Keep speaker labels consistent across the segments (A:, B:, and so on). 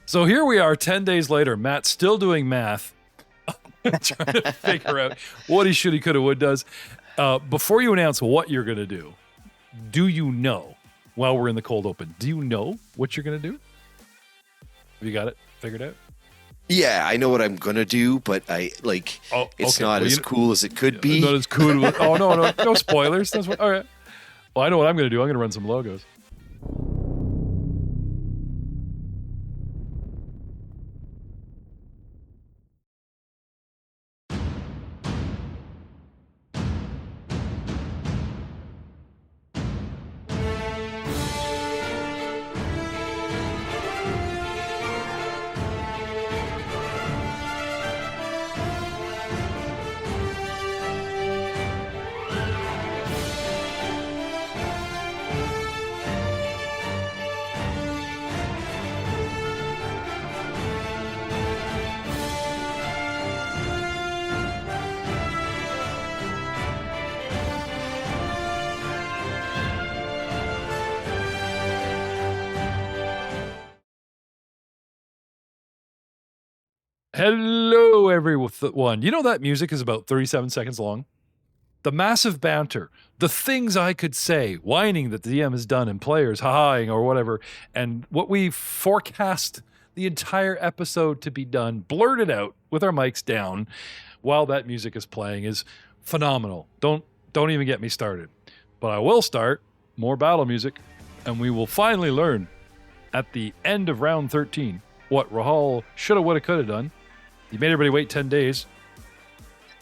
A: So here we are 10 days later. Matt's still doing math, trying to figure out what he should, he could have, would, does. Before you announce what you're going to do you know, while we're in the cold open, do you know what you're going to do? Have you got it figured out?
B: Yeah, I know what I'm going to do, but it's not as cool as it could be.
A: Not as cool. Oh, no spoilers. That's what, all right. Well, I know what I'm going to do. I'm going to run some logos. Hello, everyone. You know that music is about 37 seconds long? The massive banter, the things I could say, whining that the DM has done and players ha-haing or whatever, and what we forecast the entire episode to be done, blurted out with our mics down while that music is playing is phenomenal. Don't even get me started. But I will start more battle music, and we will finally learn at the end of round 13 what Rahoul shoulda, woulda, coulda done. You made everybody wait 10 days.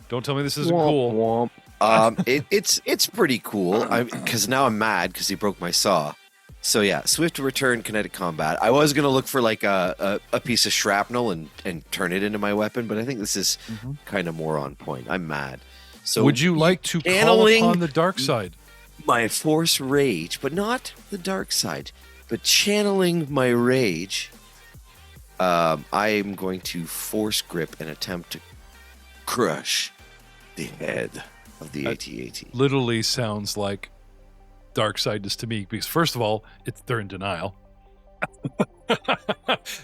A: Don't tell me this isn't cool.
B: It's pretty cool. Because now I'm mad because he broke my saw. So yeah, swift return, kinetic combat. I was gonna look for like a piece of shrapnel and turn it into my weapon, but I think this is kind of more on point. I'm mad. So
A: would you like to call upon the dark side?
B: My force rage, but not the dark side, but channeling my rage. I'm going to force grip and attempt to crush the head of the AT-AT.
A: Literally sounds like dark side just to me, because first of all, they're in denial.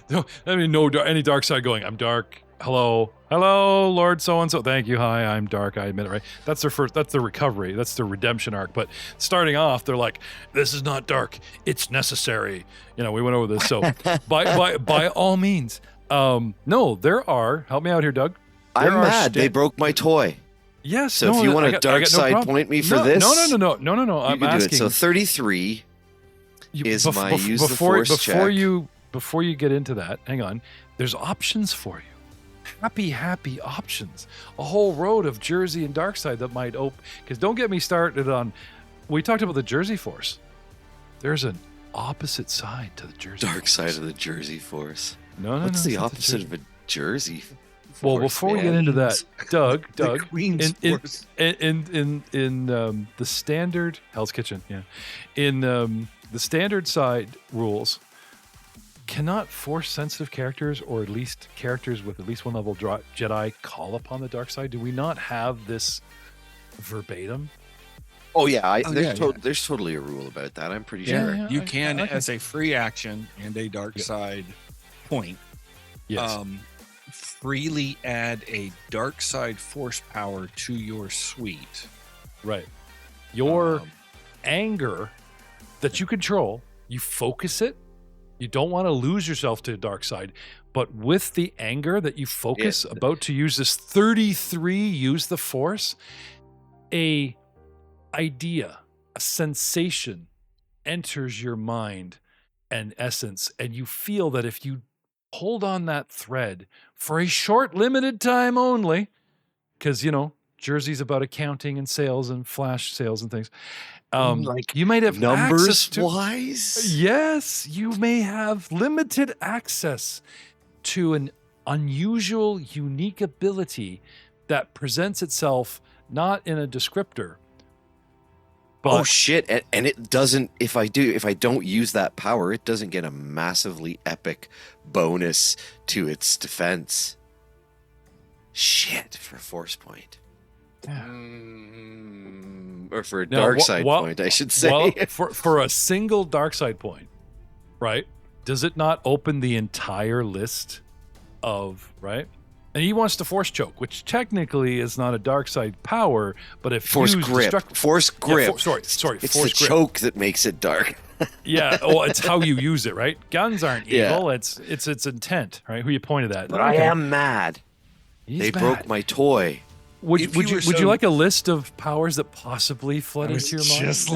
A: No, I mean, any dark side going, I'm dark. Hello, Lord so-and-so. Thank you. Hi, I'm dark. I admit it, right? That's that's their recovery. That's their redemption arc. But starting off, they're like, this is not dark. It's necessary. You know, we went over this. So by all means, no, there are, help me out here, Doug.
B: I'm mad. They broke my toy.
A: Yes.
B: So if you want a dark side point me for this.
A: No. I'm asking.
B: So 33 is my use the force check.
A: Before you get into that, hang on. There's options for you. Happy options. A whole road of Jer-Se and Darkside that might open. Because don't get me started on. We talked about the Jer-Se Force. There's an opposite side to the Jer-Se
B: Dark
A: Force.
B: side of the Jer-Se Force.
A: No.
B: What's the opposite of a Jer-Se Force?
A: Well, before we get into that, Doug,
C: Queen's Force.
A: in the standard Hell's Kitchen, yeah, in the standard side rules. Cannot force-sensitive characters, or at least characters with at least one level Jedi, call upon the dark side? Do we not have this verbatim?
B: Oh yeah, there's totally a rule about that. I'm pretty sure.
C: You can, as a free action and a dark side point, freely add a dark side force power to your suite.
A: Right. Your anger that you control, you focus it. You don't want to lose yourself to the dark side, but with the anger that you focus about to use this 33 use the force, a idea, a sensation enters your mind and essence, and you feel that if you hold on that thread for a short limited time only, because Jer-Se's about accounting and sales and flash sales and things. You might have
B: numbers wise.
A: Yes, you may have limited access to an unusual, unique ability that presents itself not in a descriptor. But
B: oh shit! And it doesn't. If I don't use that power, it doesn't get a massively epic bonus to its defense. Shit for a force point.
A: Yeah.
B: Or for a dark side point, I should say.
A: Well, for a single dark side point, right? does it not open the entire list of, right? And he wants to force choke, which technically is not a dark side power, but if
B: Force
A: used
B: grip. Force grip.
A: sorry,
B: It's
A: force
B: the
A: grip.
B: choke that makes it dark.
A: Yeah, well, it's how you use it, right? Guns aren't
B: Yeah.
A: evil; it's its intent, right? Who you pointed at.
B: But I am mad.
A: He's
B: They
A: mad.
B: broke my toy.
A: Would
C: If
A: would
C: you
A: you
C: were
A: would
C: so-
A: you like a list of powers that possibly flood
C: I was
A: into your
C: just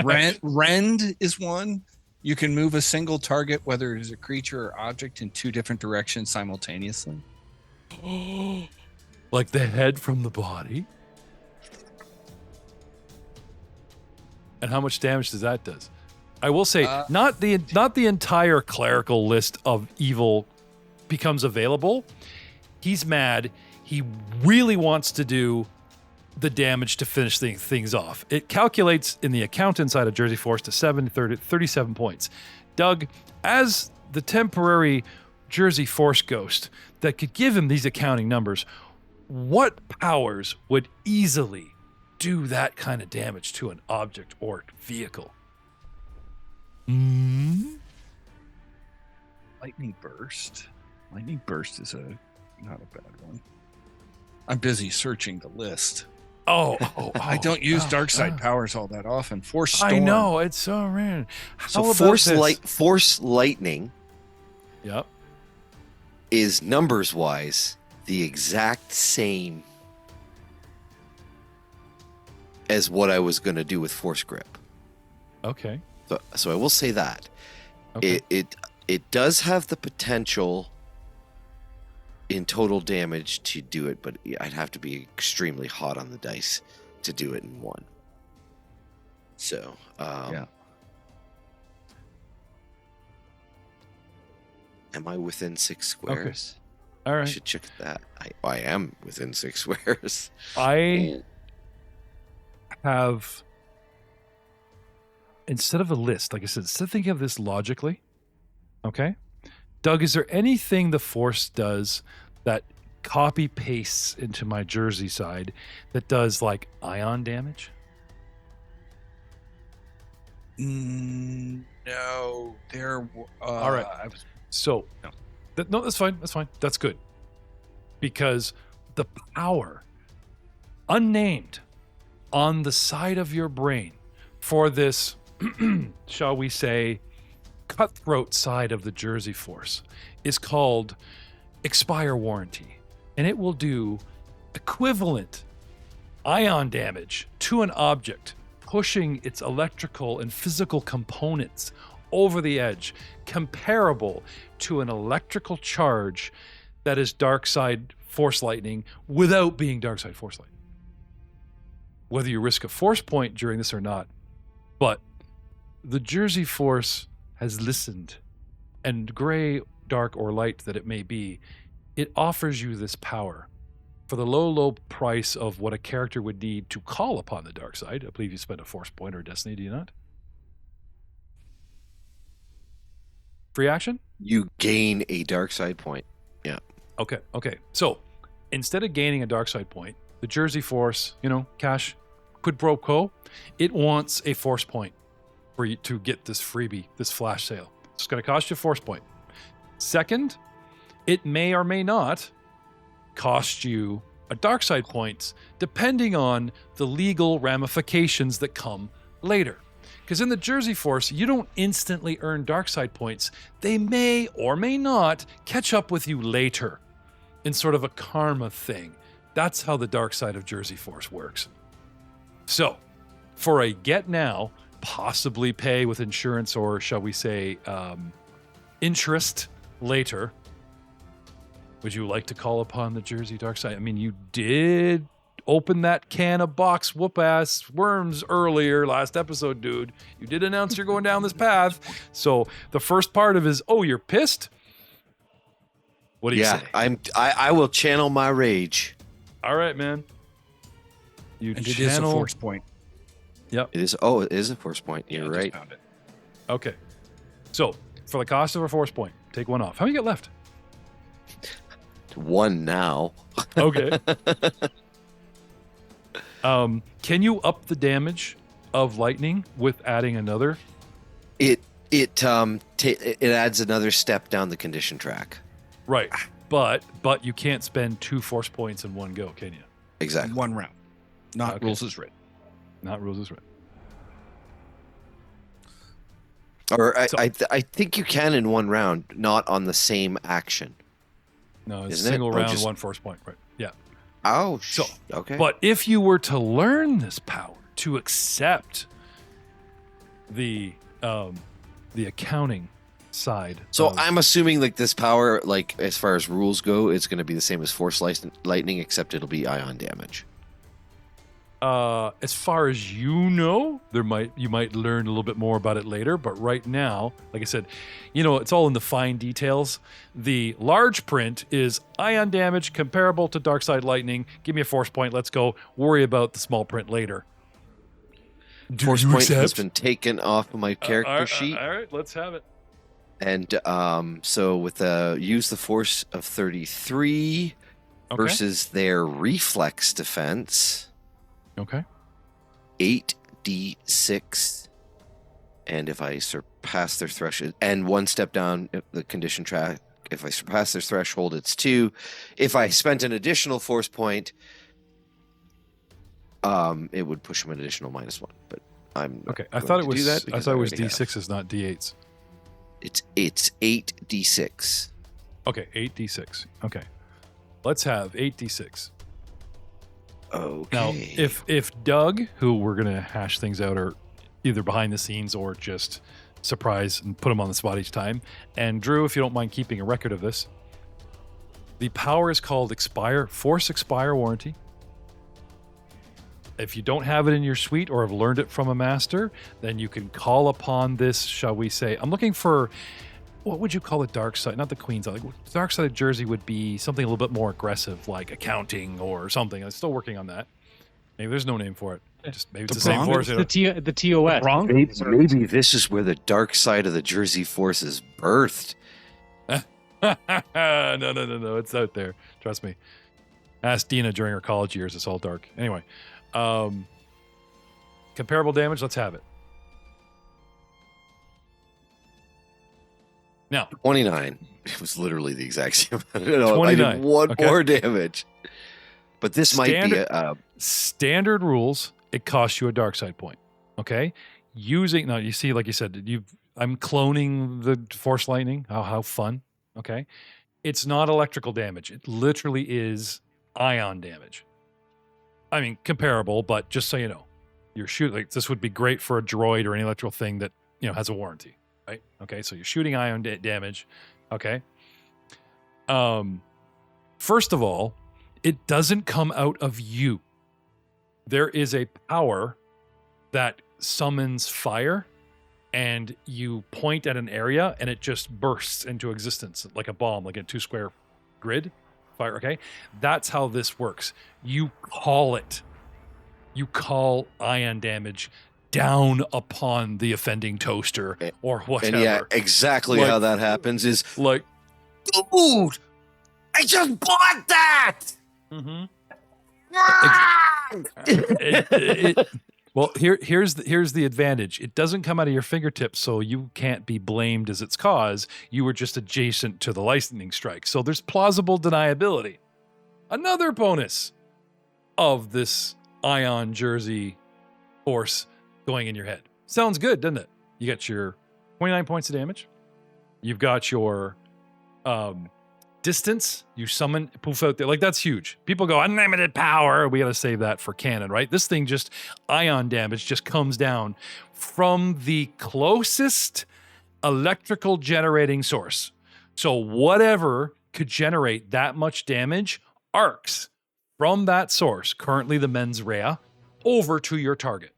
A: mind?
C: Rend is one. You can move a single target, whether it is a creature or object, in 2 different directions simultaneously.
A: Like the head from the body. And how much damage does that does? I will say, not the entire clerical list of evil becomes available. He's mad. He really wants to do the damage to finish things off. It calculates in the accountant side of Jer-Se Force to 37 points. Doug, as the temporary Jer-Se Force ghost that could give him these accounting numbers, what powers would easily do that kind of damage to an object or vehicle?
C: Lightning burst. Lightning burst is not a bad one. I'm busy searching the list. I don't use dark side powers all that often. Force storm.
A: I know, it's so rare.
B: So force lightning
A: Yep.
B: is numbers wise the exact same as what I was going to do with force grip.
A: Okay.
B: So I will say that
A: Okay.
B: it does have the potential in total damage to do it, but I'd have to be extremely hot on the dice to do it in one. So
C: Yeah.
B: Am I within 6 squares?
A: All
B: I
A: right.
B: should check that. I am within 6 squares.
A: I have, instead of a list, like I said, instead of thinking of this logically, okay? Doug, is there anything the Force does that copy pastes into my Jer-Se side that does like ion damage?
C: No, there.
A: All right. So,
C: No.
A: no, that's fine. That's fine. That's good. Because the power unnamed on the side of your brain for this, shall we say, cutthroat side of the Jer-Se Force is called Expire Warranty. And it will do equivalent ion damage to an object, pushing its electrical and physical components over the edge, comparable to an electrical charge that is dark side force lightning without being dark side force lightning. Whether you risk a force point during this or not, but the Jer-Se Force has listened, and gray, dark, or light that it may be, it offers you this power for the low, low price of what a character would need to call upon the dark side. I believe you spend a force point or a destiny, do you not? Free action?
B: You gain a dark side point. Yeah.
A: Okay. So instead of gaining a dark side point, the Jer-Se Force, cash, quid pro quo, it wants a force point for you to get this freebie, this flash sale. It's going to cost you a force point. Second, it may or may not cost you a dark side points, depending on the legal ramifications that come later. Because in the Jer-Se Force, you don't instantly earn dark side points. They may or may not catch up with you later in sort of a karma thing. That's how the dark side of Jer-Se Force works. So, for a get now, possibly pay with insurance or shall we say interest later, would you like to call upon the Jer-Se dark side? I mean, you did open that can of box whoop-ass worms earlier last episode, dude. You did announce you're going down this path. So the first part of is, oh, you're pissed? What do you say?
B: I will channel my rage.
A: All right, man. You
C: And it is a force point.
A: Yep.
B: It is a force point. You're
C: I just
B: right.
C: found it.
A: Okay. So for the cost of a force point, take one off. How many you got left?
B: 1 now.
A: Okay. Can you up the damage of lightning with adding another?
B: It It it adds another step down the condition track.
A: Right. But you can't spend 2 force points in one go, can you?
B: Exactly.
C: One round. Not rules as written.
A: Not rules as written.
B: Or I think you can in one round, not on the same action.
A: No, it's
B: Isn't
A: single
B: it? Or
A: round,
B: just-
A: 1 force point. Right. Yeah.
B: Oh,
A: So,
B: okay.
A: But if you were to learn this power to accept the accounting side.
B: So
A: of-
B: I'm assuming like this power, like as far as rules go, it's going to be the same as Force Lightning, except it'll be ion damage.
A: as far as you know, you might learn a little bit more about it later. But right now, like I said, it's all in the fine details. The large print is ion damage comparable to Dark Side Lightning. Give me a force point. Let's go. Worry about the small print later.
B: Force point has been taken off of my character sheet.
A: All right, let's have it.
B: And so with use the force of 33 versus their reflex defense,
A: Okay.
B: 8d6. And if I surpass their threshold, and 1 step down the condition track, if I surpass their threshold, it's 2. If I spent an additional force point, it would push them an additional -1. But I'm
A: Okay.
B: not
A: I thought it
B: going to do
A: was.
B: that
A: I
B: because
A: thought it was
B: already have.
A: D6s, not D8s.
B: It's 8d6.
A: Okay, 8d6. Okay. Let's have 8d6.
B: Okay.
A: Now, if Doug, who we're gonna hash things out, or either behind the scenes or just surprise and put him on the spot each time, and Drew, if you don't mind keeping a record of this, the power is called Force Expire Warranty. If you don't have it in your suite or have learned it from a master, then you can call upon this, shall we say, I'm looking for, what would you call it, dark side? Not the Queen's side. Like, dark side of Jer-Se would be something a little bit more aggressive, like accounting or something. I'm still working on that. Maybe there's no name for it. Just maybe it's the same force.
D: The TOS.
C: Wrong.
B: Maybe this is where the dark side of the Jer-Se Force is birthed.
A: No. It's out there. Trust me. Ask Dina during her college years. It's all dark. Anyway. Comparable damage. Let's have it. Now,
B: 29. It was literally the exact same. I did
A: 29.
B: one
A: Okay.
B: more damage. But this might be
A: standard rules. It costs you a dark side point. Okay. Now you see, like you said, I'm cloning the Force Lightning. How fun. Okay. It's not electrical damage. It literally is ion damage. I mean, comparable, but just so you know, you're shooting, like, this would be great for a droid or any electrical thing that, has a warranty, right? Okay, so you're shooting ion damage, okay? First of all, it doesn't come out of you. There is a power that summons fire, and you point at an area, and it just bursts into existence like a bomb, like a 2-square grid. Fire, okay? That's how this works. You call it. You call ion damage down upon the offending toaster or whatever.
B: And yeah, exactly how that happens is
A: like,
B: dude, I just bought that.
A: Mm-hmm. Well, here's the advantage. It doesn't come out of your fingertips, so you can't be blamed as its cause. You were just adjacent to the lightning strike. So there's plausible deniability. Another bonus of this ion Jer-Se Force going in your head. Sounds good, doesn't it? You got your 29 points of damage. You've got your distance. You summon, poof out there. Like, that's huge. People go, unlimited power. We got to save that for canon, right? This thing just, ion damage just comes down from the closest electrical generating source. So whatever could generate that much damage arcs from that source, currently the mens rea, over to your target.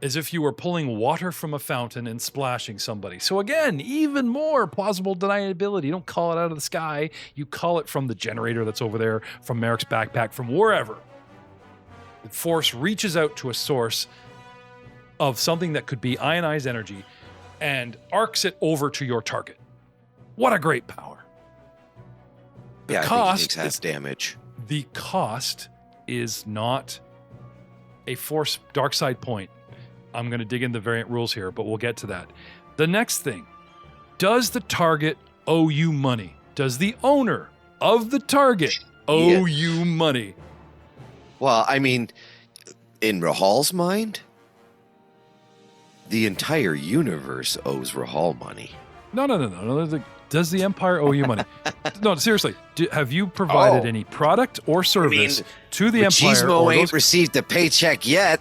A: As if you were pulling water from a fountain and splashing somebody. So again, even more plausible deniability. You don't call it out of the sky. You call it from the generator that's over there, from Merrick's backpack, from wherever. The force reaches out to a source of something that could be ionized energy and arcs it over to your target. What a great power. The
B: I
A: cost
B: think it takes half damage.
A: The cost is not a force dark side point. I'm going to dig into the variant rules here, but we'll get to that. The next thing, does the target owe you money? Does the owner of the target owe you money?
B: Well, I mean, in Rahauls' mind, the entire universe owes Rahal money.
A: No. Does the Empire owe you money? No, seriously. Have you provided any product or service to the Empire?
B: Machismo ain't received a paycheck yet.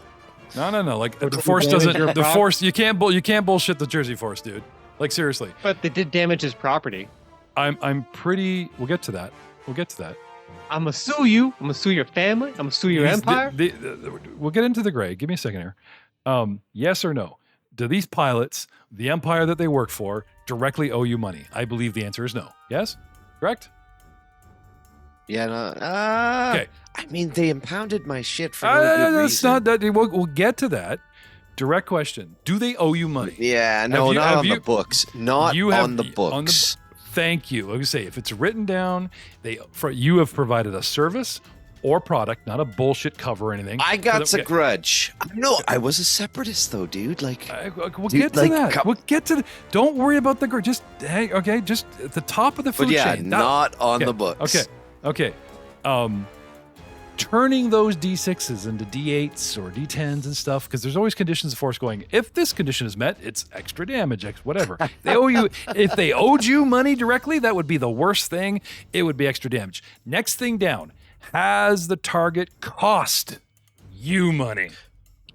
A: No. Like the Force doesn't. The Force, you can't bullshit the Jer-Se Force, dude. Like seriously.
D: But they did damage his property.
A: I'm pretty. We'll get to that.
D: I'm gonna sue you. I'm gonna sue your family. I'm gonna sue your empire.
A: We'll get into the gray. Give me a second here. Yes or no? Do these pilots, the Empire that they work for, directly owe you money? I believe the answer is no. Yes? Correct?
B: Yeah, no.
A: Okay.
B: I mean, they impounded my shit for no good reason.
A: It's not that. We'll get to that. Direct question. Do they owe you money?
B: Yeah, no, not on the books. Not on the books.
A: Thank you. I was say, if it's written down, you have provided a service or product, not a bullshit cover or anything.
B: I got a grudge. No, I was a separatist though, dude. Like,
A: we'll get to that. We'll get to. Don't worry about the grudge. Just just at the top of the food chain.
B: Not on the books.
A: Okay. Turning those D6s into D8s or D10s and stuff, because there's always conditions of Force going, if this condition is met, it's extra damage, whatever. They owe you. If they owed you money directly, that would be the worst thing. It would be extra damage. Next thing down. Has the target cost you money?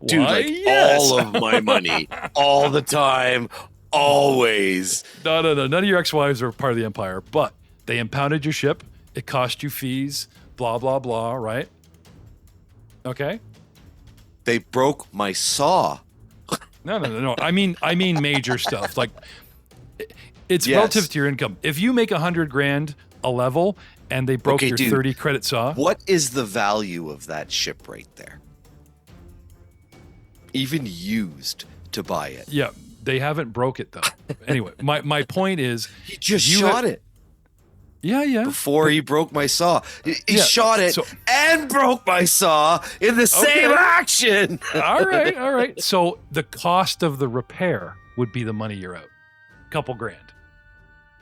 B: Dude, all of my money, all the time, always.
A: No. None of your ex-wives are part of the Empire, but they impounded your ship. It cost you fees, blah, blah, blah, right? Okay?
B: They broke my saw.
A: No. I mean major stuff. Like, it's relative to your income. If you make $100,000 a level, and they broke your 30 credit saw.
B: What is the value of that ship right there? Even used to buy it.
A: Yeah, they haven't broke it though. Anyway, my point is,
B: he just shot it.
A: Yeah.
B: Before he broke my saw, he shot it and broke my saw in the same action.
A: All right. So the cost of the repair would be the money you're out. Couple grand,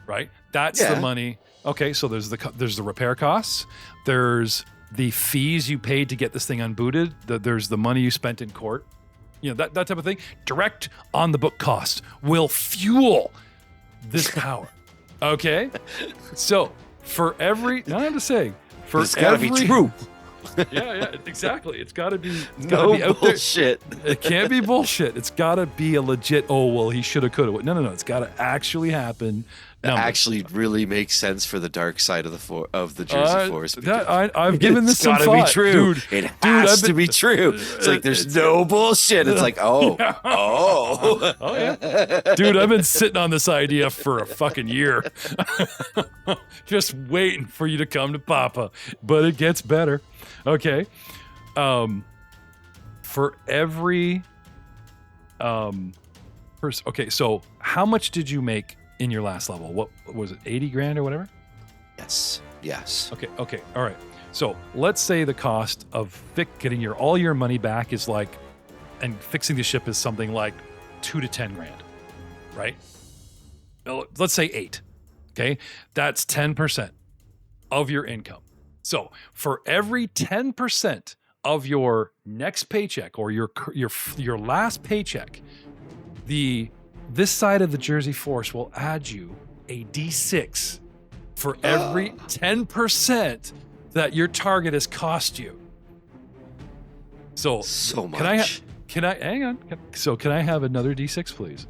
A: right? That's the money. Okay, so there's the repair costs. There's the fees you paid to get this thing unbooted. There's the money you spent in court. You know, that type of thing. Direct on the book cost will fuel this power. Okay? So for every, now I'm just saying, for
B: it's gotta be true.
A: Yeah, exactly. It's gotta be
B: no bullshit.
A: It can't be bullshit. It's gotta be a legit, he shoulda, coulda. No. It's gotta actually happen.
B: It actually really makes sense for the dark side of the Jer-Se Force.
A: I've given this some thought.
B: Be true. Dude, it has to be true. It's like there's no bullshit. It's like,
A: yeah. Dude, I've been sitting on this idea for a fucking year. Just waiting for you to come to Papa. But it gets better. Okay. For every person. Okay, so how much did you make in your last level? What was it, 80 grand or whatever?
B: Yes.
A: Okay. All right. So let's say the cost of getting all your money back is like, and fixing the ship is something like 2 to 10 grand, right? Let's say 8. Okay. That's 10% of your income. So for every 10% of your next paycheck or your last paycheck, this side of the Jer-Se Force will add you a D6 for every 10% that your target has cost you. So much. Can I hang on? Can I have another D6, please?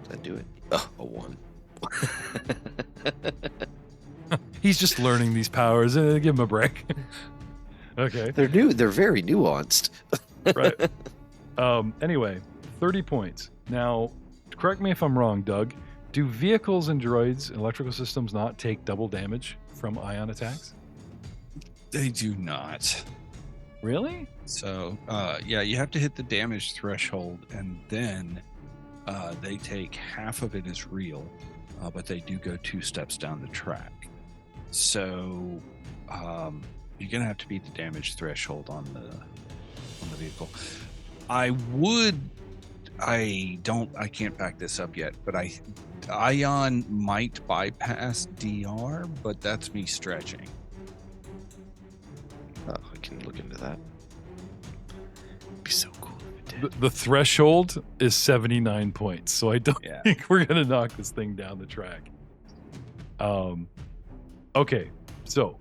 B: Does that do it? Oh, a 1.
A: He's just learning these powers. Give him a break. Okay.
B: They're new. They're very nuanced.
A: Right. Anyway, 30 points. Now, correct me if I'm wrong, Doug. Do vehicles and droids and electrical systems not take double damage from ion attacks?
C: They do not.
A: Really?
C: So, you have to hit the damage threshold, and then they take half of it as real, but they do go 2 steps down the track. So, You're gonna have to beat the damage threshold on the vehicle. I can't back this up yet, but Ion might bypass DR, but that's me stretching.
B: Oh, I can look into that. It'd be so cool if it did.
A: The threshold is 79 points, so I don't think we're gonna knock this thing down the track. Okay, so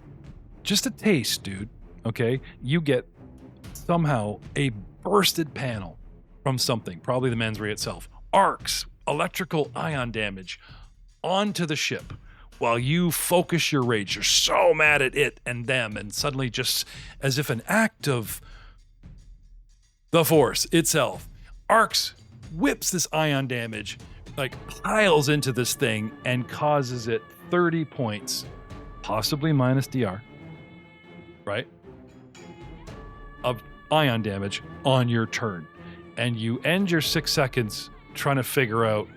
A: just a taste, dude. Okay, you get somehow a bursted panel from something, probably the mens ray itself. Arcs, electrical ion damage onto the ship while you focus your rage. You're so mad at it and them, and suddenly, just as if an act of the Force itself, Arcs whips this ion damage, like piles into this thing and causes it 30 points, possibly minus DR, right, of ion damage on your turn. And you end your 6 seconds trying to figure out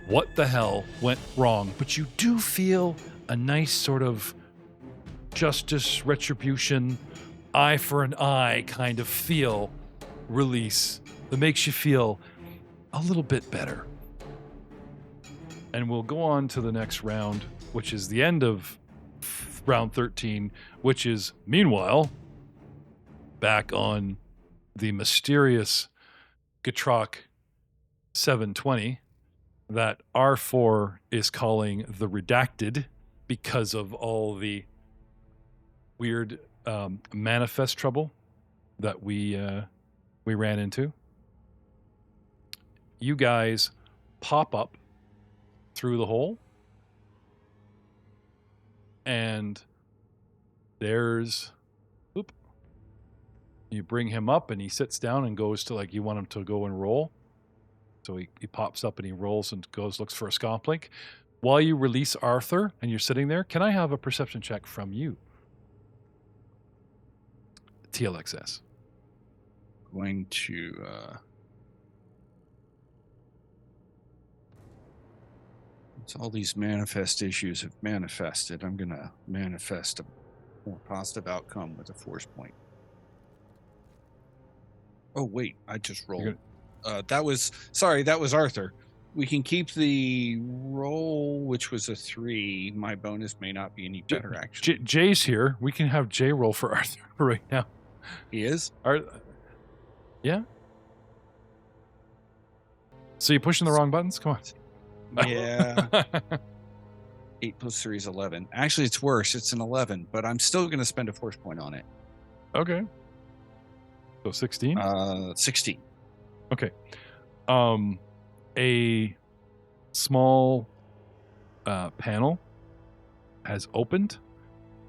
A: what the hell went wrong. But you do feel a nice sort of justice, retribution, eye for an eye kind of feel release that makes you feel a little bit better. And we'll go on to the next round, which is the end of round 13, which is, meanwhile, back on the mysterious Gatroc 720 that R4 is calling the Redacted because of all the weird manifest trouble that we ran into. You guys pop up through the hole, and there's you bring him up and he sits down and goes to, like, you want him to go and roll, so he pops up and he rolls and looks for a scomp link. While you release Arthur and you're sitting there, can I have a perception check from you, TLXS?
C: Going to it's all these manifest issues have manifested. I'm gonna manifest a more positive outcome with a force point. Oh wait, I just rolled. That was Arthur. We can keep the roll, which was a 3. My bonus may not be any better, actually.
A: Jay's here. We can have Jay roll for Arthur right now.
C: He is?
A: Yeah. So you're pushing the wrong buttons? Come on.
C: Yeah. 8 plus 3 is 11. Actually, it's worse. It's an 11, but I'm still going to spend a force point on it.
A: Okay. So 16?
C: 16.
A: Okay. A small panel has opened,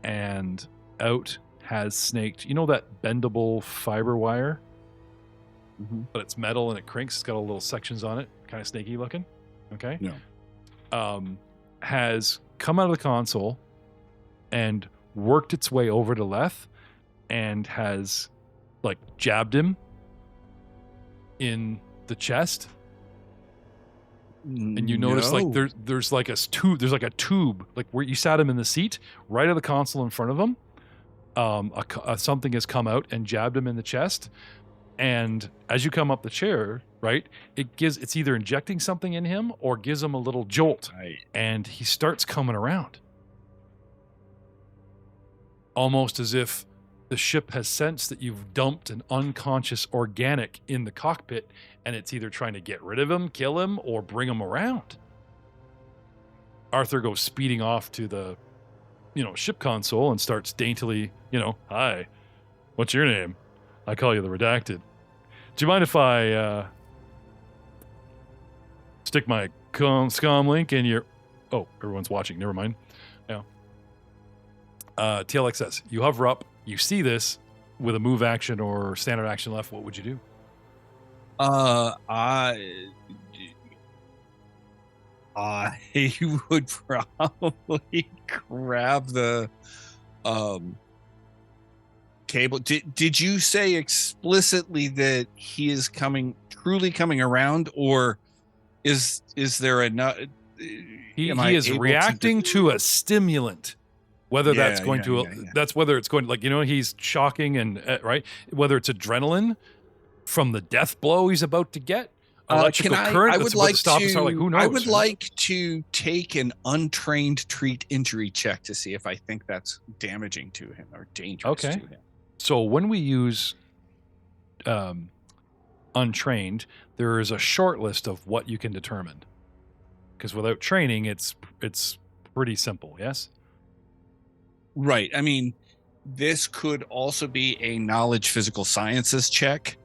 A: and out has snaked. You know that bendable fiber wire?
C: Mm-hmm.
A: But it's metal and it crinks. It's got little sections on it, kind of snaky looking. Okay.
C: Yeah.
A: Has come out of the console and worked its way over to Leth and has, like, jabbed him in the chest. And you notice, like, there's like a tube, like where you sat him in the seat, right of the console in front of him. Something has come out and jabbed him in the chest. And as you come up the chair, right, it's either injecting something in him or gives him a little jolt.
C: Right.
A: And he starts coming around. Almost as if the ship has sensed that you've dumped an unconscious organic in the cockpit, and it's either trying to get rid of him, kill him, or bring him around. Arthur goes speeding off to the, ship console and starts daintily, hi, what's your name? I call you the Redacted. Do you mind if I stick my scom link in your... Oh, everyone's watching. Never mind. Yeah. TLXS, you hover up. You see this with a move action or standard action left. What would you do?
C: I would probably grab the cable. Did you say explicitly that he is truly coming around, or is there enough?
A: He is reacting to a stimulant Whether that's
C: Yeah,
A: going
C: yeah,
A: to,
C: yeah, yeah.
A: that's whether it's going, like, he's shocking and, right? Whether it's adrenaline from the death blow he's about to get, electrical current that's about to stop his heart, like, who knows?
C: I would
A: right?
C: like to take an untrained treat injury check to see if I think that's damaging to him or dangerous to him.
A: So when we use untrained, there is a short list of what you can determine. Because without training, it's pretty simple, yes?
C: Right. I mean, this could also be a knowledge physical sciences check.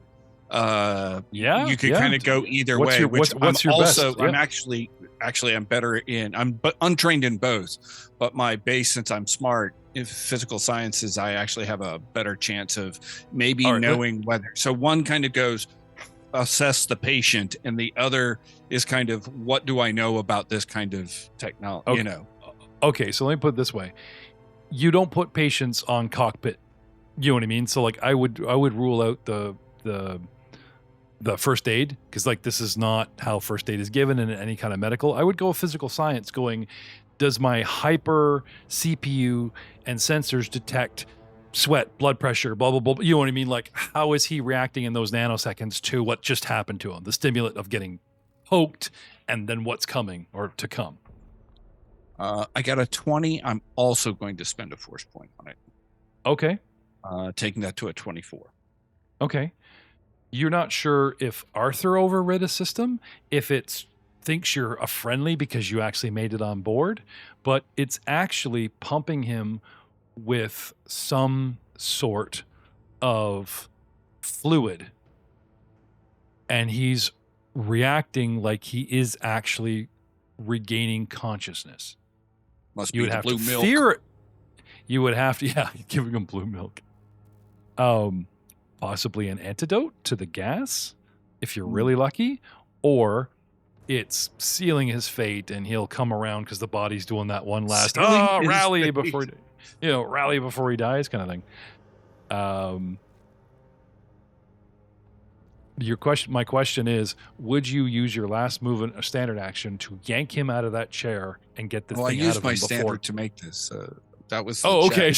C: You could kind of go either way.
A: What's your best? Yeah.
C: I'm actually I'm better in. I'm untrained in both, but my base, since I'm smart in physical sciences, I actually have a better chance of maybe knowing whether. So one kind of goes assess the patient, and the other is kind of what do I know about this kind of technology?
A: Okay. Okay, so let me put it this way: you don't put patients on cockpit. You know what I mean? So like, I would rule out the first aid, because like this is not how first aid is given in any kind of medical. I would go physical science, going, does my hyper CPU and sensors detect sweat, blood pressure, blah, blah, blah. You know what I mean? Like, how is he reacting in those nanoseconds to what just happened to him? The stimulant of getting poked and then what's coming or to come.
C: I got a 20. I'm also going to spend a force point on it.
A: Okay.
C: Taking that to a 24.
A: Okay. You're not sure if Arthur overrid a system, if it thinks you're a friendly because you actually made it on board, but it's actually pumping him with some sort of fluid. And he's reacting like he is actually regaining consciousness.
C: Must
A: You
C: be
A: would
C: the
A: have
C: blue
A: to
C: milk.
A: fear it. You would have to, yeah, giving him blue milk. Possibly an antidote to the gas, if you're really lucky, or it's sealing his fate and he'll come around because the body's doing that one last rally before he dies kind of thing. My question is, would you use your last movement or standard action to yank him out of that chair and get the thing out of him?
C: I used my
A: before?
C: standard to make this. That was
A: okay.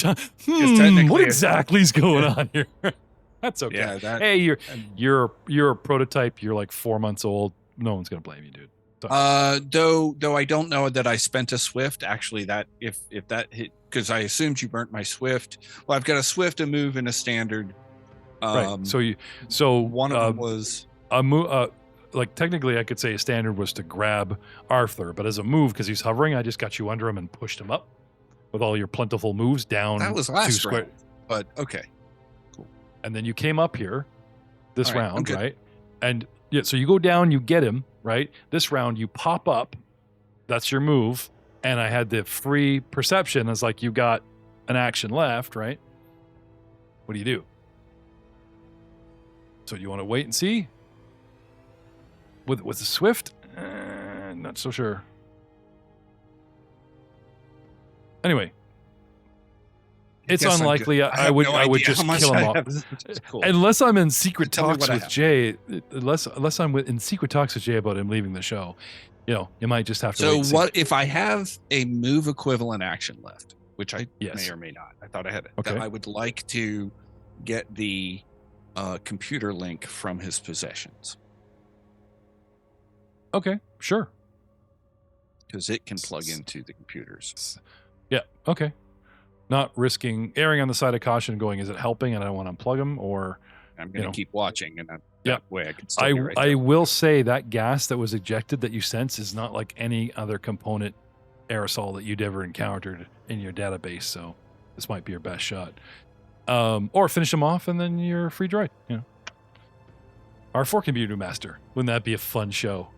A: What exactly is going on here? That's okay.
C: Yeah,
A: hey, you're a prototype. You're like 4 months old. No one's gonna blame you, dude.
C: Though I don't know that I spent a swift. Actually, that if that hit, because I assumed you burnt my swift. Well, I've got a swift, a move, and a standard.
A: Right. So
C: one of them was
A: a move. Like technically, I could say a standard was to grab Arthur, but as a move, because he's hovering, I just got you under him and pushed him up with all your plentiful moves down.
C: That was last round, but okay.
A: And then you came up here this round, right? And yeah, so you go down, you get him, right? This round, you pop up. That's your move. And I had the free perception. It's like you got an action left, right? What do you do? So you want to wait and see? With the Swift? Not so sure. Anyway. It's unlikely I would just kill him off. Cool. Unless I'm in secret talks with Jay. Unless I'm in secret talks with Jay about him leaving the show. You might just have to wait.
C: So what if I have a move equivalent action left, which I may or may not. I thought I had it. Okay. I would like to get the computer link from his possessions.
A: Okay, sure.
C: Because it can plug into the computers.
A: Yeah, okay. Not erring on the side of caution, going, is it helping and I don't want to unplug him, or
C: I'm going to keep watching, and that way I can
A: I will say that gas that was ejected that you sense is not like any other component aerosol that you'd ever encountered in your database, so this might be your best shot. Or finish him off and then you're free droid. R4 can be your new master. Wouldn't that be a fun show?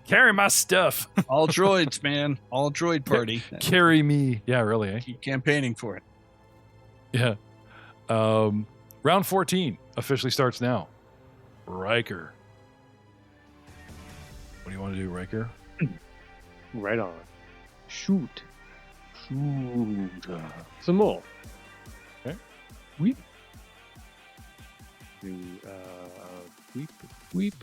A: Carry my stuff.
C: All droids, man. All droid party.
A: Carry me. Yeah, really. Eh?
C: Keep campaigning for it.
A: Yeah. Round 14 officially starts now. Riker. What do you want to do, Riker?
D: Right on. Shoot. Some more.
A: Okay.
D: Weep. Weep.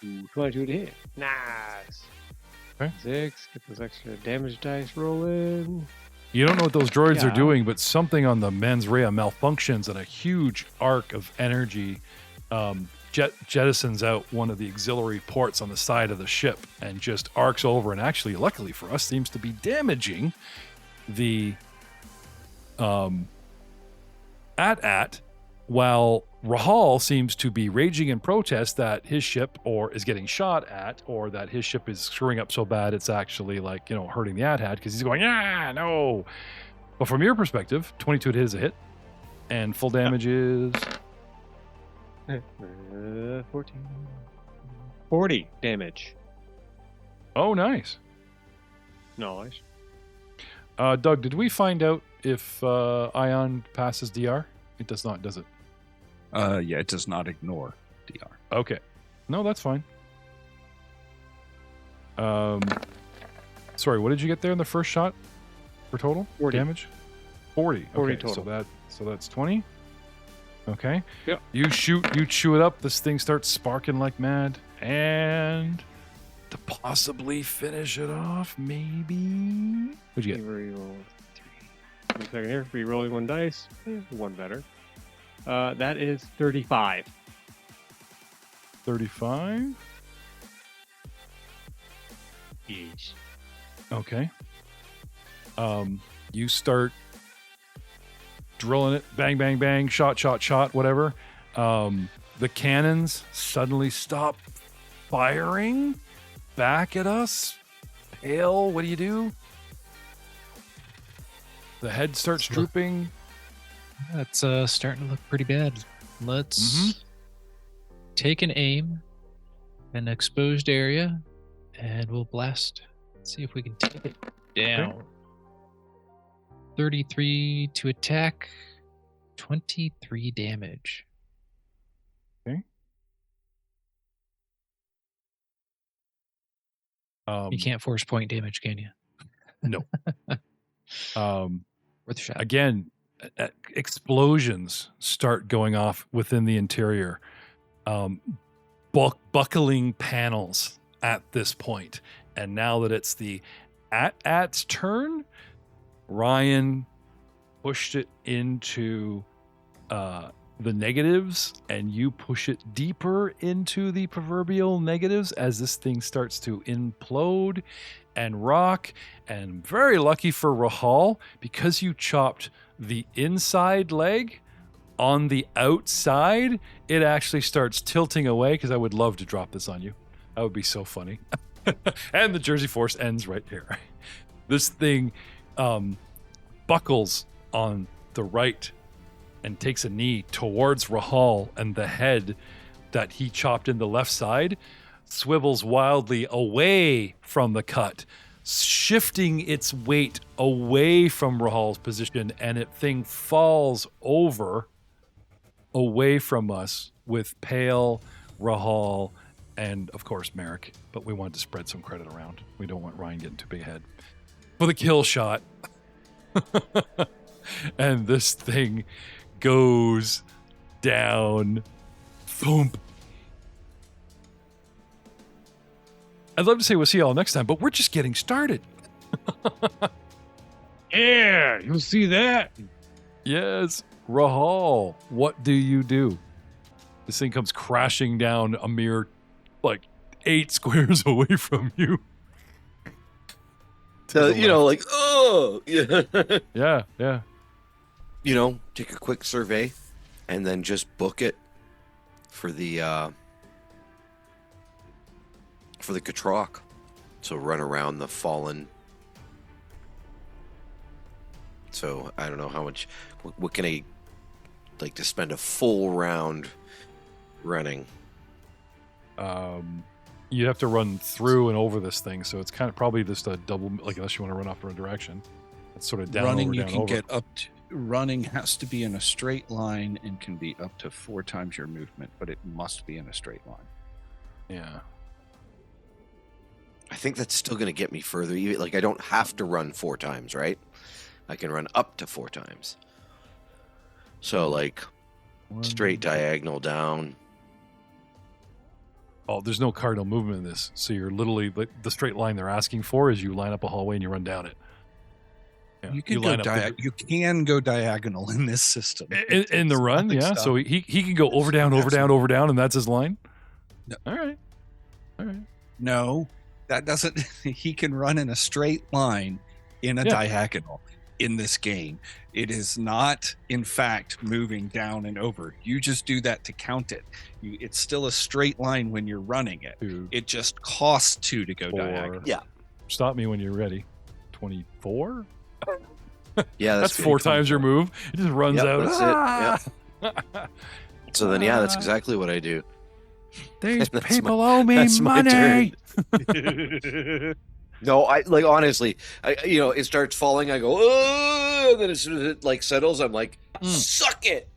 D: Ooh, 22 to hit. Nice.
A: Okay.
D: 6. Get those extra damage dice rolling.
A: You don't know what those droids are
D: Yeah.
A: doing, but something on the mens rea malfunctions and a huge arc of energy jettisons out one of the auxiliary ports on the side of the ship and just arcs over and actually, luckily for us, seems to be damaging the AT-AT, while Rahal seems to be raging in protest that his ship or is getting shot at, or that his ship is screwing up so bad it's actually like, hurting the AT-AT, because he's going, no. But from your perspective, 22 to hit is a hit, and full damage is
D: 14. 40 damage.
A: oh, nice.
D: Nice.
A: Doug, did we find out if Ion passes DR? It does not, does it?
C: Yeah, it does not ignore DR.
A: Okay. No, that's fine. Sorry, what did you get there in the first shot for total
D: 40
A: damage? 40.
D: 40
A: Okay,
D: total.
A: So that's 20. Okay.
D: Yep.
A: You chew it up. This thing starts sparking like mad, and to possibly finish it off, maybe. What'd you get?
D: Reroll 3. 1 second here. Rerolling 1 dice. One better. That is 35.
A: 35.
D: Yes.
A: Okay. You start drilling it, bang, bang, bang, shot, whatever. The cannons suddenly stop firing back at us. Pale, what do you do? The head starts drooping.
E: That's starting to look pretty bad. Let's take an aim, an exposed area, and we'll blast. See if we can take it down.
A: Okay.
E: 33 to attack, 23 damage.
A: Okay.
E: You can't force point damage, can you?
A: No.
E: Worth a shot.
A: Again, explosions start going off within the interior. Buckling panels at this point. And now that it's the AT-AT's turn, Ryan pushed it into the negatives, and you push it deeper into the proverbial negatives as this thing starts to implode and rock. And very lucky for Rahal, because you chopped the inside leg, on the outside, it actually starts tilting away, because I would love to drop this on you. That would be so funny. And the Jer-Se Force ends right here. This thing buckles on the right and takes a knee towards Rahal, and the head that he chopped in the left side swivels wildly away from the cut, shifting its weight away from Rahal's position, and it thing falls over away from us with Pale, Rahal, and of course Merrick. But we wanted to spread some credit around. We don't want Ryan getting too big ahead. For the kill shot. And this thing goes down. Thump. I'd love to say we'll see y'all next time, but we're just getting started.
D: Yeah, you'll see that.
A: Yes. Rahal, what do you do? This thing comes crashing down a mere, 8 squares away from you.
B: So, oh, yeah.
A: Yeah.
B: Take a quick survey and then just book it for the Katrok. So run around the fallen. So I don't know how much. What can I like to spend a full round running?
A: You have to run through and over this thing, so it's kind of probably just a double. Unless you want to run off in a direction, it's sort of down.
C: Running,
A: over,
C: you
A: down,
C: can
A: over.
C: get up to. Running has to be in a straight line and can be up to 4 times your movement, but it must be in a straight line.
A: Yeah.
B: I think that's still going to get me further. I don't have to run 4 times, right? I can run up to 4 times. So, straight diagonal down.
A: Oh, there's no cardinal movement in this. So you're literally the straight line they're asking for is you line up a hallway and you run down it. Yeah,
C: You can
A: line
C: go
A: up
C: you can go diagonal in this system.
A: in the run, yeah. So he can go over down, and that's his line.
C: No.
A: All right.
C: No, that doesn't. He can run in a straight line in a diagonal in this game. It is not, in fact, moving down and over. You just do that to count it. It's still a straight line when you're running it.
A: 2,
C: It just costs 2 to go
A: 4.
C: diagonal.
B: Yeah.
A: Stop me when you're ready. 24.
B: Yeah,
A: That's 4 times your move. It just runs
B: Yep,
A: out.
B: that's it. Yep. So then, yeah, that's exactly what I do.
A: These
B: That's
A: people owe me
B: that's my
A: money.
B: No, I like honestly, it starts falling. I go, oh, and then as soon as it like settles, I'm like, suck it.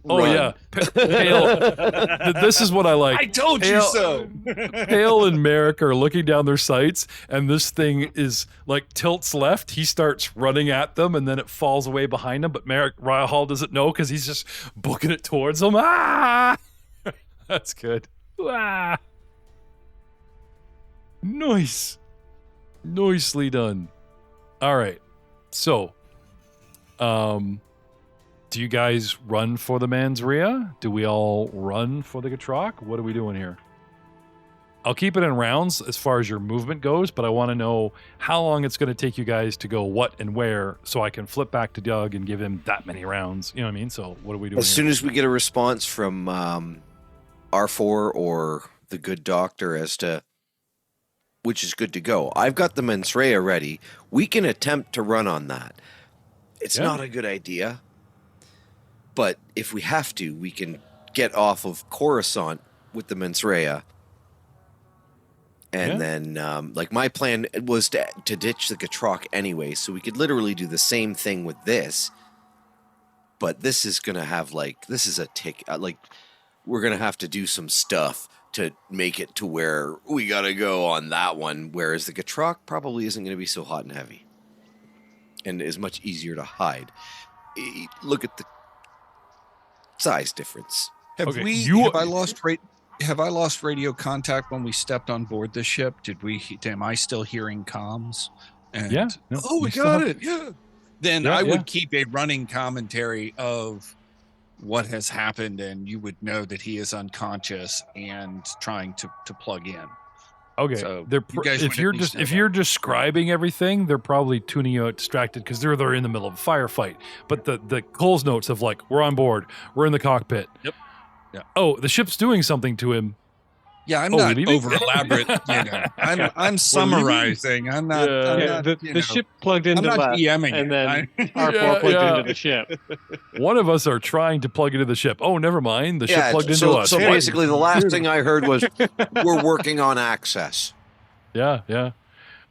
A: Oh
B: Run.
A: yeah, Pale. This is what I like.
C: I told you
A: Pale-
C: so.
A: Pale and Merrick are looking down their sights, and this thing is like tilts left. He starts running at them, and then it falls away behind him. But Rahauls doesn't know because he's just booking it towards them. Ah, that's good. Ah, nice, nicely done. All right, so, do you guys run for the Manzria? Do we all run for the Gatrock? What are we doing here? I'll keep it in rounds as far as your movement goes, but I want to know how long it's going to take you guys to go what and where so I can flip back to Doug and give him that many rounds. You know what I mean? So what are we doing
B: As soon as we get a response from R4 or the good doctor as to which is good to go. I've got the Manzria ready. We can attempt to run on that. It's not a good idea. But if we have to, we can get off of Coruscant with the Manzria. And then, like, my plan was to ditch the Gatrock anyway, so we could literally do the same thing with this. But this is going to have, like, this is a tick. Like, we're going to have to do some stuff to make it to where we got to go on that one, whereas the Gatrock probably isn't going to be so hot and heavy. And is much easier to hide. Look at the size difference.
C: Have I lost radio contact when we stepped on board the ship? Am I still hearing comms? And,
A: Yeah.
C: we got it. Yeah. Then I would keep a running commentary of what has happened, and you would know that he is unconscious and trying to plug in.
A: Okay,
C: So
A: if you're describing everything, they're probably tuning you out, distracted because they're in the middle of a firefight. But the Cole's notes of like, we're on board, we're in the cockpit.
C: Yep. Yeah.
A: Oh, the ship's doing something to him.
C: Yeah, I'm not over elaborate. I'm summarizing. I'm not.
D: The ship plugged into
C: I'm not DMing
D: and then
C: it.
D: R4 plugged into the ship.
A: One of us are trying to plug into the ship. Oh, never mind. The ship plugged into us.
B: So basically, the last thing I heard was we're working on access.
A: Yeah.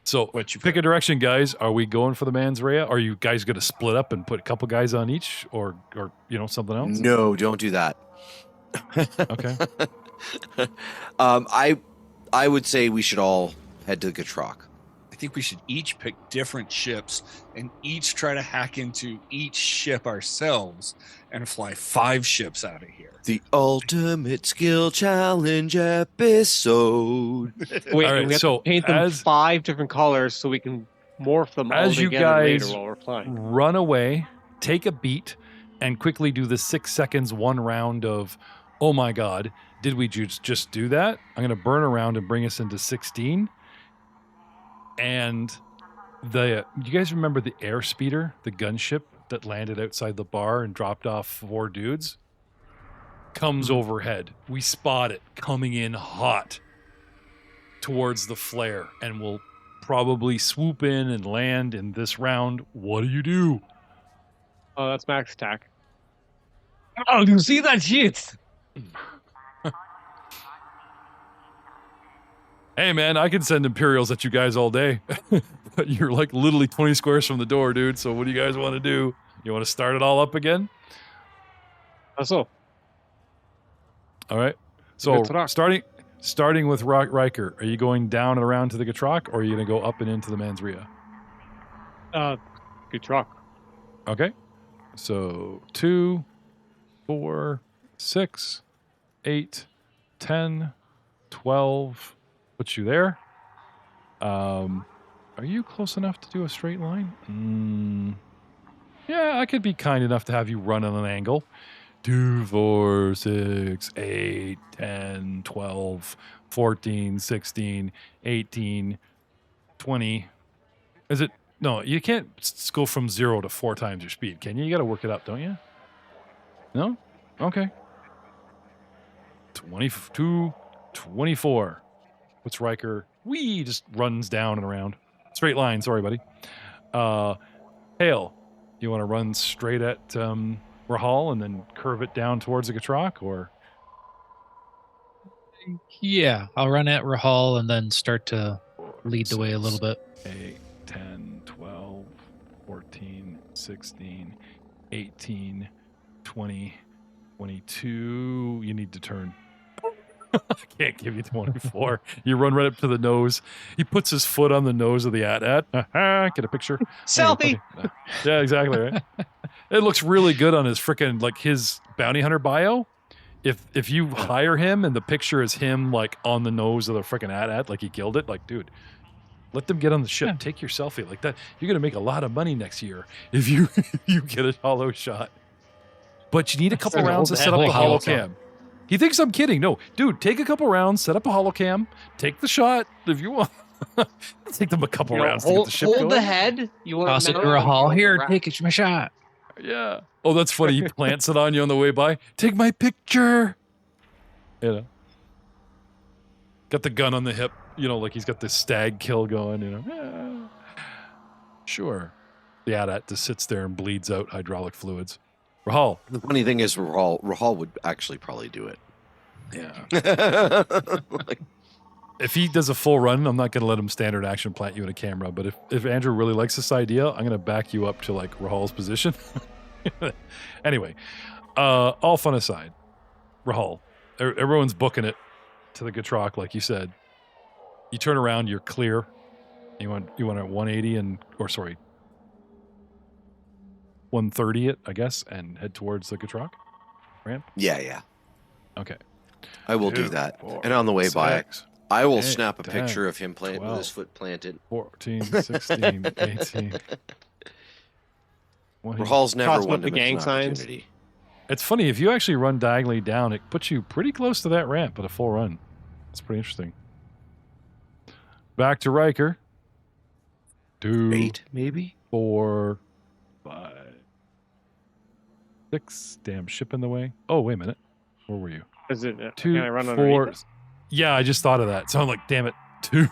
A: So pick a direction, guys. Are we going for the Manzria? Are you guys going to split up and put a couple guys on each, or something else?
B: No, don't do that.
A: Okay.
B: I would say we should all head to the Gatrock.
C: I think we should each pick different ships and each try to hack into each ship ourselves and fly 5 ships out of here.
B: The ultimate skill challenge episode.
D: Wait,
A: All right,
D: we have
A: so
D: to paint them 5 different colors so we can morph them all
A: as you
D: together
A: guys
D: later while we're flying.
A: run away, take a beat, and quickly do the 6 seconds one round of, oh my God, did we just do that? I'm going to burn around and bring us into 16. And you guys remember the airspeeder, the gunship that landed outside the bar and dropped off 4 dudes? Comes overhead. We spot it coming in hot towards the flare, and we'll probably swoop in and land in this round. What do you do?
D: Oh, that's max attack. Oh, you see that shit?
A: Hey, man, I can send Imperials at you guys all day. But you're like literally 20 squares from the door, dude. So what do you guys want to do? You want to start it all up again?
D: Also,
A: all right. So
D: Gatrock.
A: starting with Riker, are you going down and around to the Gatrock, or are you going to go up and into the Manzria?
D: Gatrock.
A: Okay. So 2, 4, 6, 8, 10, 12 puts you there. Are you close enough to do a straight line? Yeah, I could be kind enough to have you run on an angle. 2, 4, 6, 8, 10, 12, 14, 16, 18, 20. Is it? No, you can't go from 0 to 4 times your speed, can you? You got to work it up, don't you? No? Okay. 22, 24. What's Riker? Wee, just runs down and around. Straight line, sorry, buddy. Hale, you want to run straight at Rahal and then curve it down towards the Gatrock, or?
E: Yeah, I'll run at Rahal and then start to lead the way a little bit.
A: 8, 10, 12, 14, 16, 18, 20, 22. You need to turn. I can't give you 24. You run right up to the nose. He puts his foot on the nose of the AT-AT. Get a picture.
D: Selfie.
A: Yeah, exactly, right? It looks really good on his frickin' like his bounty hunter bio. If you hire him and the picture is him like on the nose of the frickin' AT-AT, like he killed it, like, dude, let them get on the ship.
E: Yeah.
A: Take your selfie like that. You're gonna make a lot of money next year if you you get a hollow shot. But you need a couple rounds to set up the hollow cam. He thinks I'm kidding. No, dude, take a couple rounds, set up a hollow cam, take the shot if you want. Take them a couple rounds to get the ship
D: hold
A: going.
D: the head. You want
E: Toss it to Rahal. Here, take it, my shot.
A: Yeah. Oh, that's funny. He plants it on you on the way by. Take my picture. You know. Got the gun on the hip. You know, like he's got this stag kill going. You know. Yeah. Sure. The AT-AT just sits there and bleeds out hydraulic fluids. Rahal.
B: The funny thing is, Rahal would actually probably do it.
A: Yeah.
B: Like,
A: If he does a full run, I'm not going to let him standard action plant you in a camera. But if Andrew really likes this idea, I'm going to back you up to like Rahal's position. Anyway, all fun aside, Rahal, everyone's booking it to the Gatrock, like you said. You turn around, you're clear. You want a 180 or 130 it, I guess, and head towards the Gatrock ramp.
B: yeah.
A: Okay.
B: I will
A: 2,
B: do that.
A: 4,
B: And on the way by,
A: 6,
B: I will
A: 8,
B: snap a
A: 10,
B: picture of him with
A: 12.
B: his foot planted.
A: 14, 16, 18.
B: Rahal's never
D: Toss
B: one
D: up
B: to
D: the
B: miss
D: gang
B: an
D: signs.
B: opportunity.
A: It's funny, if you actually run diagonally down, it puts you pretty close to that ramp at a full run. It's pretty interesting. Back to Riker. 2,
B: 8, maybe?
A: 4, 5, 6. Damn ship in the way. Oh, wait a minute. Where were you?
D: Is it?
A: 2,
D: Can I run
A: 4.
D: underneath it?
A: Yeah, I just thought of that. So I'm like, damn it. 2,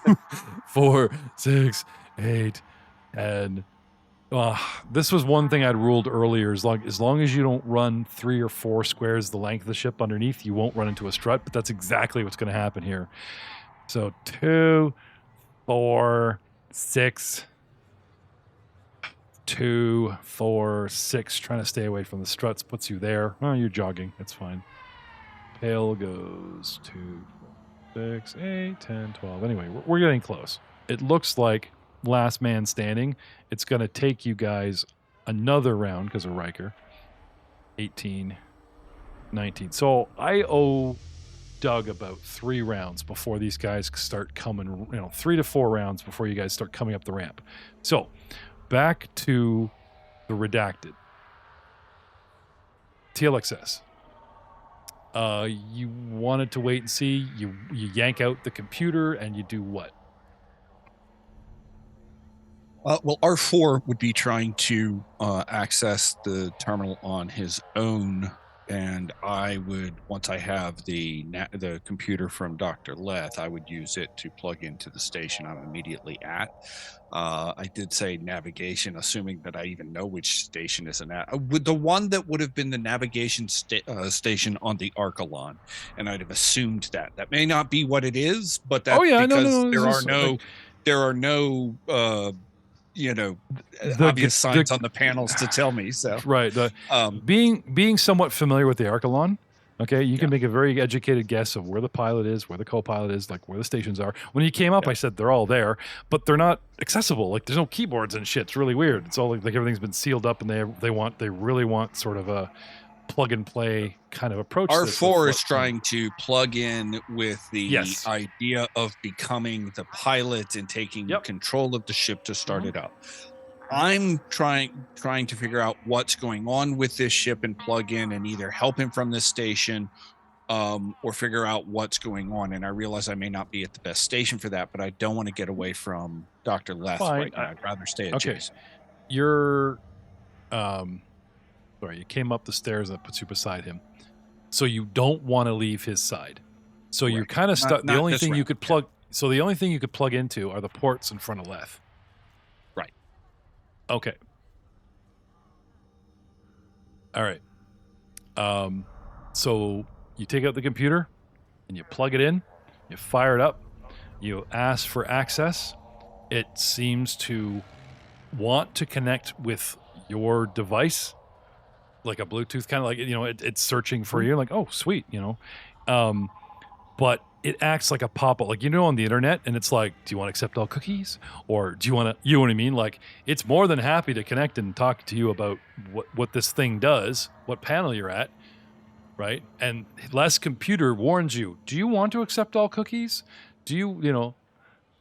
A: 4, 6, 8, and this was one thing I'd ruled earlier. As long as you don't run 3 or 4 squares the length of the ship underneath, you won't run into a strut. But that's exactly what's going to happen here. So 2, 4, 6. 2, 4, 6. Trying to stay away from the struts puts you there. Oh, you're jogging. That's fine. Tail goes 2, 4, 6, 8, 10, 12. Anyway, we're getting close. It looks like last man standing. It's going to take you guys another round because of Riker. 18, 19. So I owe Doug about 3 rounds before these guys start coming, 3 to 4 rounds before you guys start coming up the ramp. So back to the redacted. TLXS. You wanted to wait and see. You yank out the computer and you do what?
C: Well, R4 would be trying to access the terminal on his own, and I would, once I have the computer from Dr. Leth, I would use it to plug into the station I'm immediately at. I did say navigation, assuming that I even know which station is with the one that would have been the navigation station on the Archelon, and I'd have assumed that. That may not be what it is, but that's because there are no obvious signs on the panels to tell me. So
A: right, being somewhat familiar with the Archelon, okay, you can make a very educated guess of where the pilot is, where the co-pilot is, like where the stations are. When you came up, I said they're all there, but they're not accessible. Like there's no keyboards and shit. It's really weird. It's all like everything's been sealed up, and they really want sort of a plug and play kind of approach.
C: R4
A: this
C: is
A: with-
C: trying to plug in with the
A: Yes.
C: idea of becoming the pilot and taking
A: Yep.
C: control of the ship to start it up. I'm trying to figure out what's going on with this ship and plug in and either help him from this station or figure out what's going on. And I realize I may not be at the best station for that, but I don't want to get away from Dr. Leth
A: Fine.
C: right now. I'd rather stay at
A: Okay.
C: Jason.
A: You're sorry, you came up the stairs and that puts you beside him. So you don't want to leave his side. So you're
C: Right.
A: kind of stuck. The
C: Not
A: only
C: this
A: thing you
C: round,
A: could plug so the only thing you could plug into are the ports in front of Leth.
C: Right.
A: Okay. All right. So you take out the computer and you plug it in, you fire it up, you ask for access. It seems to want to connect with your device, like a Bluetooth, kind of like, it's searching for you, like, oh, sweet, but it acts like a pop-up, like, on the internet, and it's like, do you want to accept all cookies? Or do you want to, you know what I mean? Like, it's more than happy to connect and talk to you about what this thing does, what panel you're at, right? And Less Computer warns you, do you want to accept all cookies? Do you,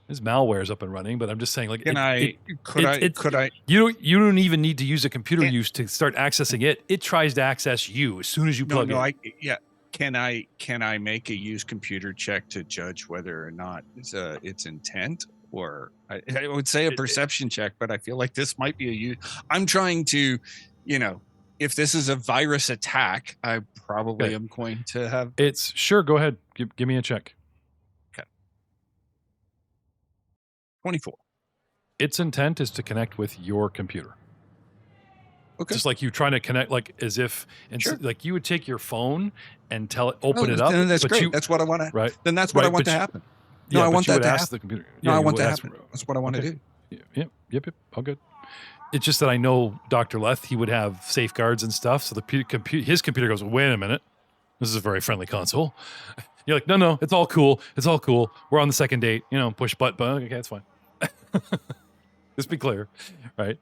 A: this malware is up and running, but I'm just saying, like,
C: Could I?
A: you don't even need to use a computer use to start accessing it. It tries to access you as soon as you plug in.
C: Can I make a use computer check to judge whether or not it's intent, or I would say a perception check, but I feel like this might be a use. I'm trying to, if this is a virus attack, I probably am going to have.
A: It's sure. Go ahead. Give me a check.
C: 24.
A: Its intent is to connect with your computer.
C: Okay.
A: Just like you trying to connect, like as if,
C: Sure.
A: like you would take your phone and tell it, open it up.
C: Then that's
A: but
C: great. That's what I want to.
A: Right.
C: Then that's what I want to happen. No, I want that to happen.
A: The computer.
C: No, I
A: you
C: want
A: would
C: that
A: ask-
C: to happen. That's what I want to do.
A: Yep. All good. It's just that I know Dr. Leth, he would have safeguards and stuff. So his computer goes, wait a minute. This is a very friendly console. You're like, no, it's all cool. It's all cool. We're on the second date. Push button. Okay, it's fine. Just be clear, right?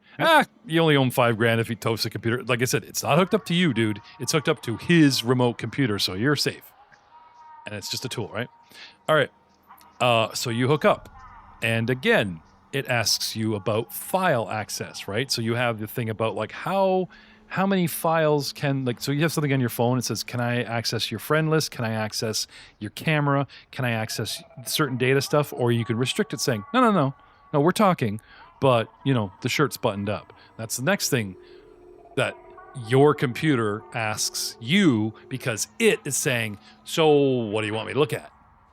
A: You only own $5,000 if he toasts a computer. Like I said, it's not hooked up to you, dude. It's hooked up to his remote computer, so you're safe. And it's just a tool, right? All right. So you hook up, and again, it asks you about file access, right? So you have the thing about like how many files so you have something on your phone. It says, can I access your friend list? Can I access your camera? Can I access certain data stuff? Or you can restrict it saying, no, we're talking, but the shirt's buttoned up. That's the next thing that your computer asks you, because it is saying, so what do you want me to look at?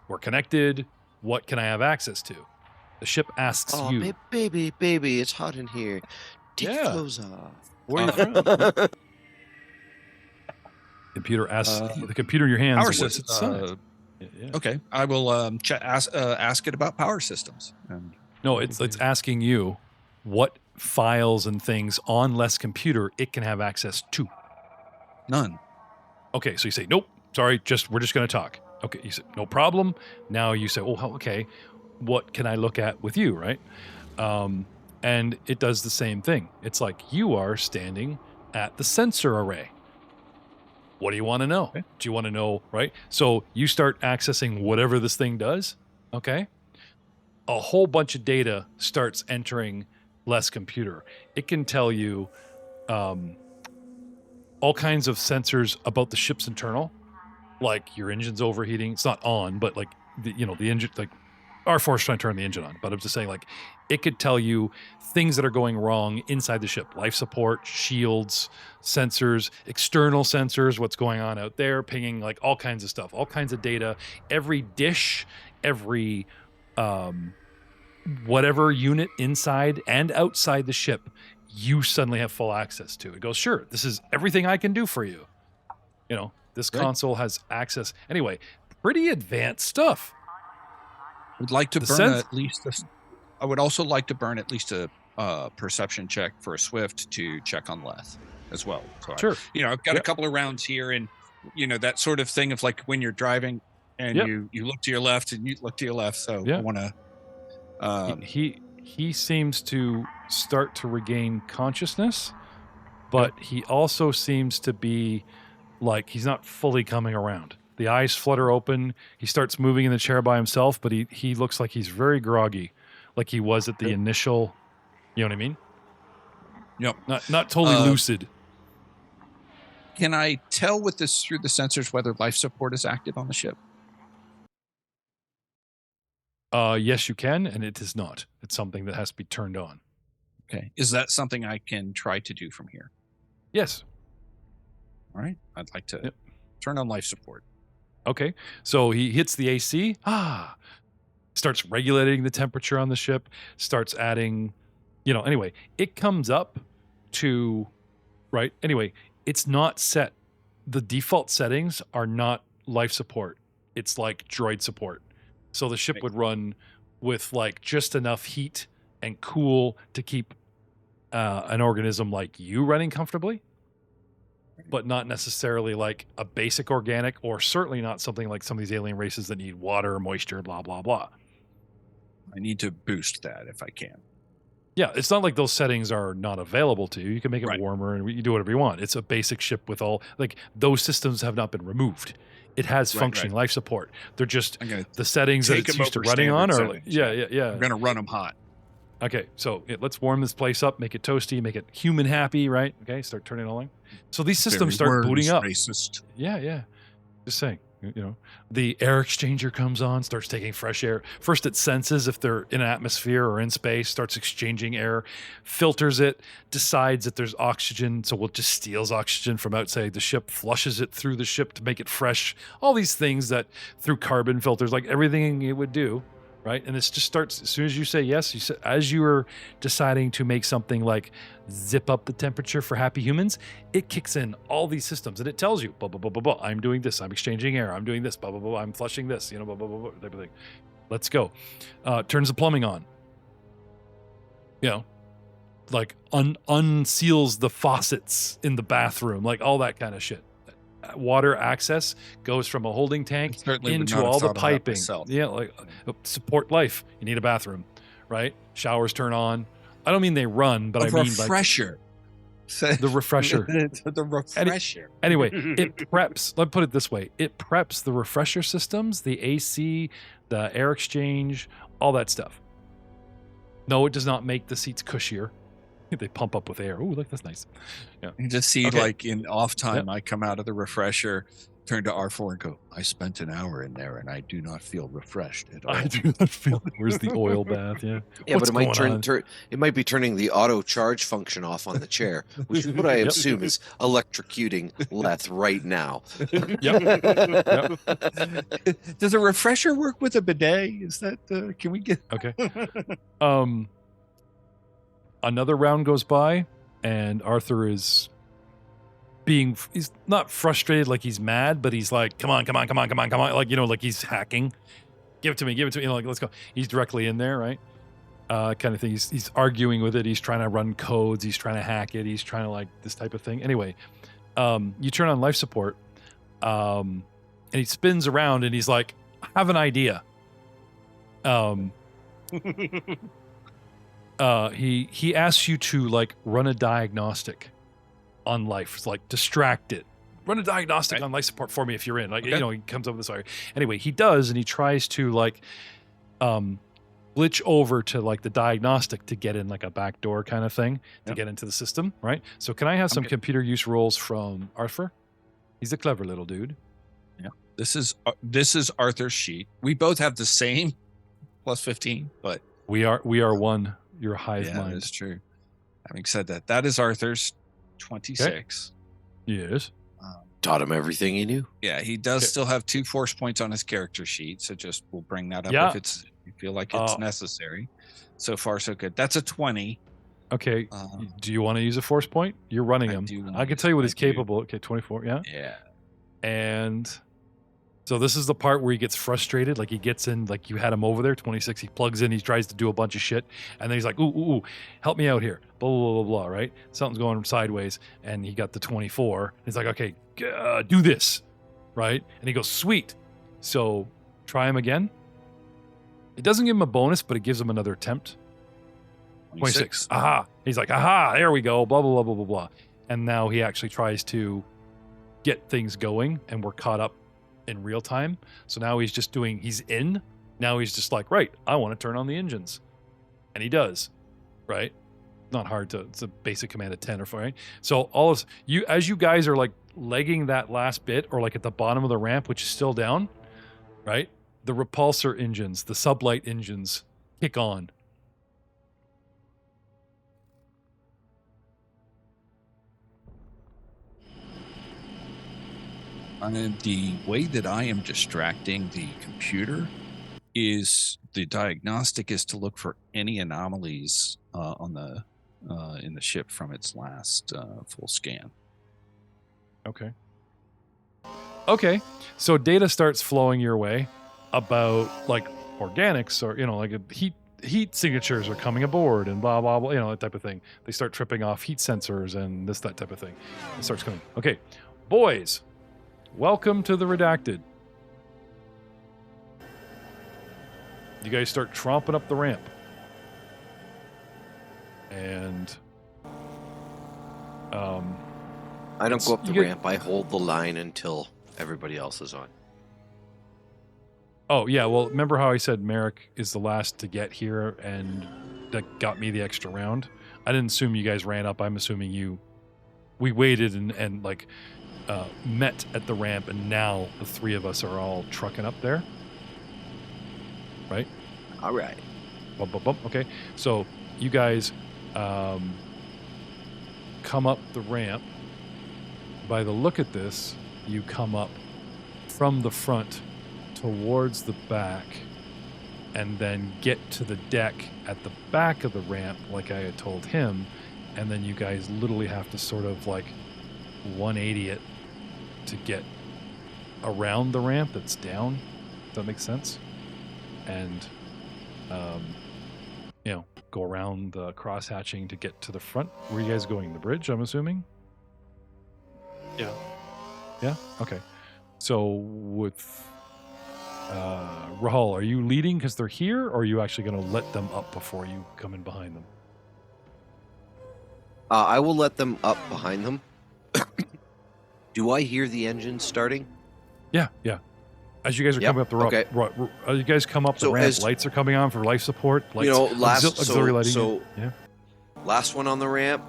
A: We're connected. What can I have access to? The ship asks you.
B: Baby, it's hot in here. Take your clothes off.
A: Where are you from? Computer asks the computer in your hands.
C: Power
A: What's
C: systems.
A: its size? Yeah.
C: Okay, I will ask it about power systems. And
A: No, it's asking you what files and things on Less Computer it can have access to.
C: none.
A: Okay, so you say, nope, sorry, we're just going to talk. Okay, you say, no problem. Now you say, oh, okay, what can I look at with you, right? And it does the same thing. It's like you are standing at the sensor array. What do you want to know?
C: Okay.
A: Do you want to know, right? So you start accessing whatever this thing does, okay? A whole bunch of data starts entering Less Computer. It can tell you all kinds of sensors about the ship's internal, like your engine's overheating. It's not on, but like the engine, like R4's trying to turn the engine on. But I'm just saying, like, it could tell you things that are going wrong inside the ship: life support, shields, sensors, external sensors, what's going on out there, pinging, like all kinds of stuff, all kinds of data. Every dish, every whatever unit inside and outside the ship, you suddenly have full access to. It goes, sure, this is everything I can do for you. This console has access. Anyway, pretty advanced stuff.
C: Would like to
A: The
C: burn
A: sense-
C: at least. I would also like to burn at least a perception check for a Swift to check on Leth as well. So
A: Sure.
C: I've got a
A: Yep.
C: couple of rounds here, and that sort of thing of like when you're driving and
A: Yep.
C: you look to your left and you look to your left. So
A: Yeah.
C: I want to.
A: He seems to start to regain consciousness, but he also seems to be like he's not fully coming around. The eyes flutter open. He starts moving in the chair by himself, but he looks like he's very groggy, like he was at the initial. You know what I mean?
C: Yep.
A: Not totally lucid.
C: Can I tell with this through the sensors whether life support is active on the ship?
A: Yes, you can, and it is not. It's something that has to be turned on.
C: Okay. Is that something I can try to do from here?
A: Yes.
C: All right. I'd like to turn on life support.
A: Okay. So he hits the AC. Starts regulating the temperature on the ship. Starts adding, anyway, it comes up to, right? Anyway, it's not set. The default settings are not life support. It's like droid support. So the ship would run with like just enough heat and cool to keep an organism like you running comfortably, but not necessarily like a basic organic, or certainly not something like some of these alien races that need water, moisture, blah, blah, blah.
C: I need to boost that if I can.
A: Yeah, it's not like those settings are not available to you. You can make it warmer and you do whatever you want. It's a basic ship with all, like, those systems have not been removed. It has functioning life support. They're just the settings that it's used to running on. Or like, yeah.
C: I'm going to run them hot.
A: Okay, so let's warm this place up, make it toasty, make it human happy, right? Okay, start turning it on. So these systems start booting up.
C: Racist.
A: Yeah. Just saying. The air exchanger comes on, starts taking fresh air. First, it senses if they're in an atmosphere or in space, starts exchanging air, filters it, decides that there's oxygen, so it just steals oxygen from outside the ship, flushes it through the ship to make it fresh. All these things that through carbon filters, like everything it would do, right? And it just starts as soon as you say yes. As you are deciding to make something like zip up the temperature for happy humans, it kicks in all these systems and it tells you, blah, blah, blah, blah, blah. I'm doing this. I'm exchanging air. I'm doing this. Blah, blah, blah. I'm flushing this. Blah, blah, blah, blah. Type of thing. Let's go. Turns the plumbing on. Like unseals the faucets in the bathroom, like all that kind of shit. Water access goes from a holding tank into all the piping. Like support life. You need a bathroom, right? Showers turn on. I don't mean they run, but I mean
C: refresher.
A: Like the refresher.
C: The refresher.
A: Anyway, it preps. Let's put it this way: it preps the refresher systems, the AC, the air exchange, all that stuff. No, it does not make the seats cushier. They pump up with air. Ooh, look, that's nice. Yeah.
C: You just see like in off time, I come out of the refresher, turn to R4 and go, I spent an hour in there and I do not feel refreshed at all.
A: I do not feel. Where's the oil bath? Yeah.
B: But it might be turning the auto charge function off on the chair, which is what I assume is electrocuting Leth right now.
A: Yep.
C: Does a refresher work with a bidet? Is that can we get
A: okay? Another round goes by, and Arthur is he's not frustrated like he's mad, but he's like, come on. Like, like he's hacking. Give it to me. Like, let's go. He's directly in there, right? Kind of thing. He's arguing with it. He's trying to run codes. He's trying to hack it. He's trying to like this type of thing. Anyway, you turn on life support, and he spins around and he's like, I have an idea. He asks you to like run a diagnostic on life. It's like distract it. Run a diagnostic on life support for me if you're in. Like, he comes up with this idea. Anyway, he does, and he tries to like glitch over to like the diagnostic to get in like a back door kind of thing to get into the system, right? So can I have some computer use rolls from Arthur? He's a clever little dude.
C: Yeah. This is Arthur's sheet. We both have the same plus 15, but
A: we are one. Your hive mind.
C: That's true. Having said that, that is Arthur's 26.
A: Okay. Yes.
B: Taught him everything he knew.
C: Yeah, he does still have 2 force points on his character sheet, so just we'll bring that up if you feel like it's necessary. So far, so good. That's a 20.
A: Okay. Do you want to use a force point? You're running him. I can tell you what he's capable. Okay, 24. Yeah.
C: Yeah.
A: And so this is the part where he gets frustrated. Like he gets in, like you had him over there, 26. He plugs in, he tries to do a bunch of shit. And then he's like, ooh, help me out here. Blah, blah, blah, blah, right? Something's going sideways. And he got the 24. He's like, okay, do this, right? And he goes, sweet. So try him again. It doesn't give him a bonus, but it gives him another attempt. 26. Aha. He's like, aha, there we go. Blah, blah, blah, blah, blah, blah. And now he actually tries to get things going, and we're caught up in real time. So now he's just he's in. Now he's just like, right, I want to turn on the engines. And he does, right? Not hard to, it's a basic command of 10 or 4, right? So all of you, as you guys are like legging that last bit, or like at the bottom of the ramp, which is still down, right? The repulsor engines, the sublight engines kick on.
C: And the way that I am distracting the computer is the diagnostic is to look for any anomalies on the in the ship from its last full scan.
A: Okay. Okay. So data starts flowing your way about like organics, or like a heat signatures are coming aboard and blah blah blah, that type of thing. They start tripping off heat sensors and that type of thing. It starts coming. Okay, boys, welcome to the Redacted. You guys start tromping up the ramp. And
B: I don't go up the ramp. I hold the line until everybody else is on.
A: Oh, yeah. Well, remember how I said Merrick is the last to get here and that got me the extra round? I didn't assume you guys ran up. I'm assuming we waited and met at the ramp, and now the three of us are all trucking up there. Right?
B: All right.
A: Bump, bump, bump. Okay. So you guys come up the ramp. By the look at this, you come up from the front towards the back and then get to the deck at the back of the ramp like I had told him, and then you guys literally have to sort of like 180 it to get around the ramp that's down. Does that make sense? And go around the cross-hatching to get to the front. Where are you guys going? The bridge, I'm assuming?
D: Yeah.
A: Yeah? Okay. So with Rahul, are you leading because they're here, or are you actually going to let them up before you come in behind them?
B: I will let them up behind them. Do I hear the engine starting?
A: Yeah. As you guys are coming up the ramp,
B: okay.
A: You guys come up the ramp, lights are coming on for life support. Lights, auxiliary lighting.
B: Last one on the ramp.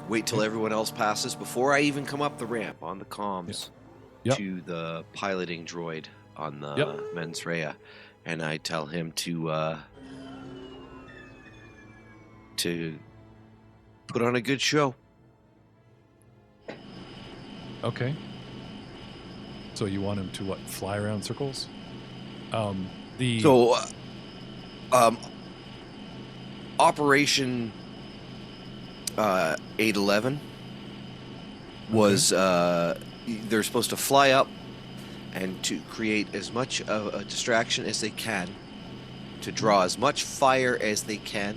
B: Wait till everyone else passes before I even come up the ramp on the comms to the piloting droid on the mens rea, and I tell him to put on a good show.
A: Okay. So you want him to what? Fly around circles?
B: Operation 811 was they're supposed to fly up and to create as much of a distraction as they can, to draw as much fire as they can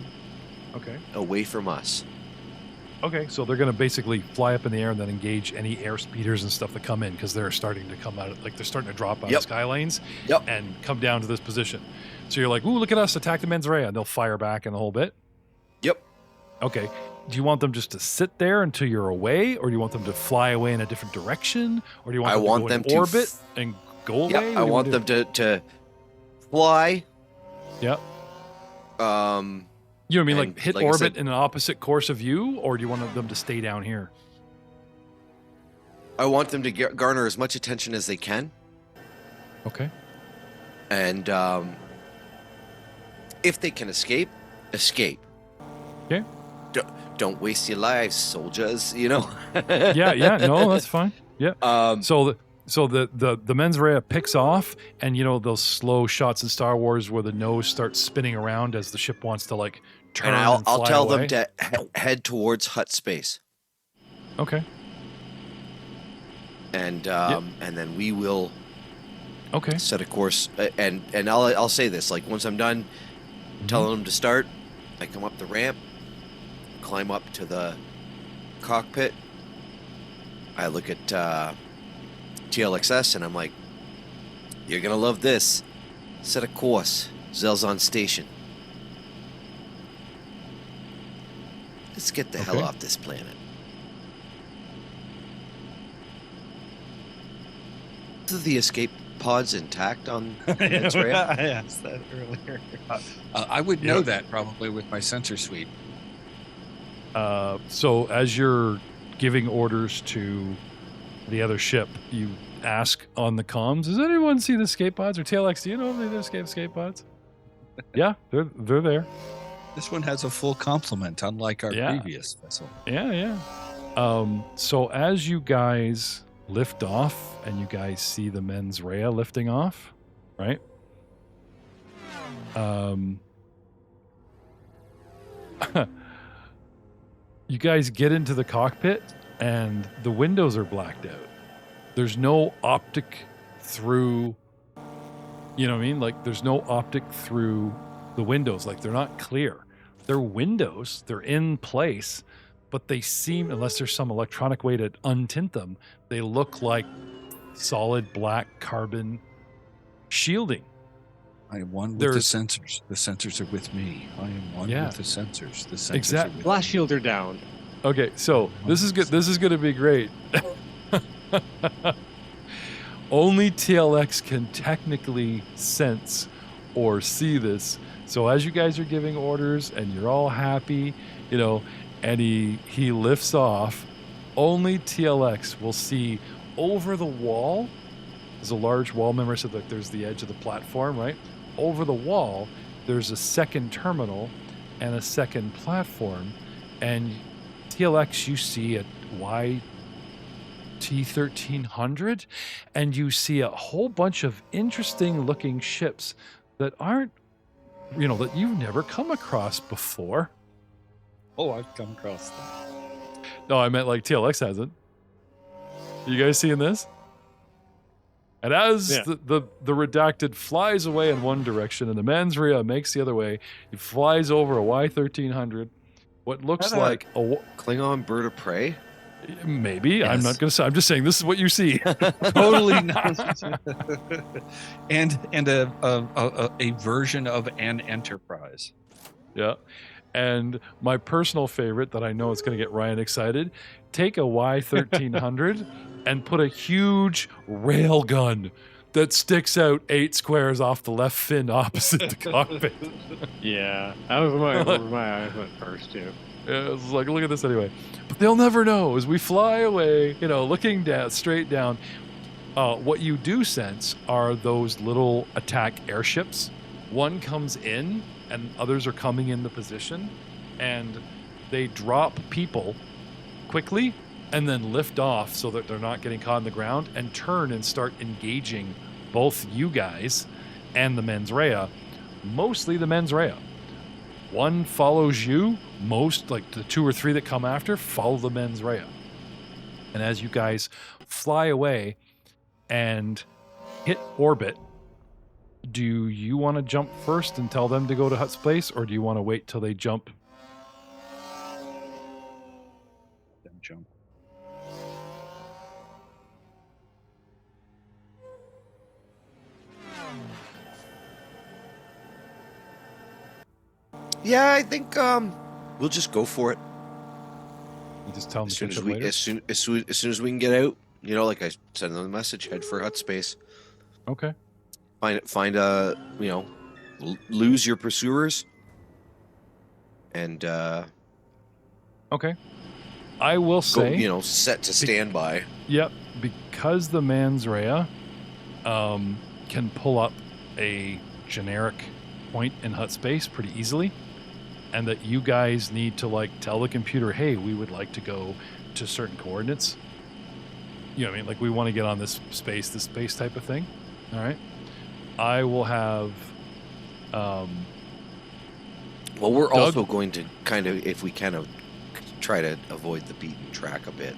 B: away from us.
A: Okay, so they're going to basically fly up in the air and then engage any air speeders and stuff that come in, because they're starting to come out, they're starting to drop out of sky lanes and come down to this position. So you're like, ooh, look at us, attack the mens rea, and they'll fire back in the whole bit?
B: Yep.
A: Okay. Do you want them just to sit there until you're away, or do you want them to fly away in a different direction, or do you want them to go in orbit and go away?
B: I want them to fly.
A: Yep. You know what I mean? Like hit orbit in an opposite course of you, or do you want them to stay down here?
B: I want them to garner as much attention as they can.
A: Okay.
B: And if they can escape.
A: Okay.
B: Don't waste your lives, soldiers,
A: no, that's fine. Yeah. So the mens rea picks off, and those slow shots in Star Wars where the nose starts spinning around as the ship wants to like turn.
B: And I'll tell
A: away.
B: them to head towards hut space.
A: Okay.
B: And then we will set a course, and I'll say this, like, once I'm done telling them to start, I come up the ramp, climb up to the cockpit, I look at TLXS, and I'm like, you're gonna love this. Set a course. Zell's on station. Let's get the hell off this planet. both of the escape pods intact on Mens Rea?
C: I asked that earlier. I would know that probably with my sensor suite.
A: So as you're giving orders to the other ship, you ask on the comms, does anyone see the escape pods? Or TLX, do you know if there's escape pods? Yeah, they're there.
C: This one has a full complement, unlike our previous vessel.
A: Yeah. So as you guys lift off and you guys see the Mens Rea lifting off, right? You guys get into the cockpit and the windows are blacked out. There's no optic through, you know what I mean? Like there's no optic through the windows. Like they're not clear. They're windows. They're in place, but they seem, unless there's some electronic way to untint them, they look like solid black carbon shielding.
C: I am one with the sensors. The sensors are with me. I am one with the sensors. The sensors
A: exactly.
C: are with
D: Blast
C: me.
D: shield are down.
A: Okay, so this is good. This is going to be great. Only TLX can technically sense or see this. So as you guys are giving orders and you're all happy, you know, and he lifts off, only TLX will see over the wall. There's a large wall. Remember I said that there's the edge of the platform, right? Over the wall, there's a second terminal and a second platform. And TLX, you see a YT-1300, and you see a whole bunch of interesting looking ships that aren't, you know, that you've never come across before.
C: Oh, I've come across them.
A: No, I meant like TLX hasn't. You guys seeing this? And as the redacted flies away in one direction and the Mens Rea makes the other way, he flies over a Y-1300. What looks like a
B: Klingon bird of prey?
A: Maybe.
C: Yes.
A: I'm not going to say. I'm just saying this is what you see.
C: Totally not. and a version of an Enterprise.
A: Yeah. And my personal favorite that I know is going to get Ryan excited, take a Y-1300 and put a huge rail gun that sticks out 8 squares off the left fin opposite the cockpit.
D: Yeah, that was where my eyes went first too.
A: Yeah, it was like, look at this anyway. But they'll never know as we fly away, you know, looking down, straight down. What you do sense are those little attack airships. One comes in and others are coming into position, and they drop people quickly and then lift off so that they're not getting caught on the ground and turn and start engaging both you guys and the Mens Rea. Mostly the Mens Rea. One follows you, most, like the 2 or 3 that come after, follow the Mens Rea. And as you guys fly away and hit orbit, do you want to jump first and tell them to go to Hut's place, or do you want to wait till they jump?
C: Then jump.
B: Yeah, I think we'll just go for it.
A: You just tell them
B: As
A: to
B: soon
A: catch
B: as
A: it
B: we
A: later?
B: as soon as we can get out, you know, like I sent them a message, head for Hut space.
A: Okay.
B: Find a, you know, lose your pursuers. And
A: Okay. I will
B: go,
A: say,
B: you know, set to standby.
A: yep, because the Mens Rea can pull up a generic point in Hut space pretty easily, and that you guys need to like tell the computer, hey, we would like to go to certain coordinates. You know what I mean? Like we want to get on this space type of thing. All right. I will have
B: Well, we're
A: Doug?
B: also going to kind of, if we can, try to avoid the beaten track a bit.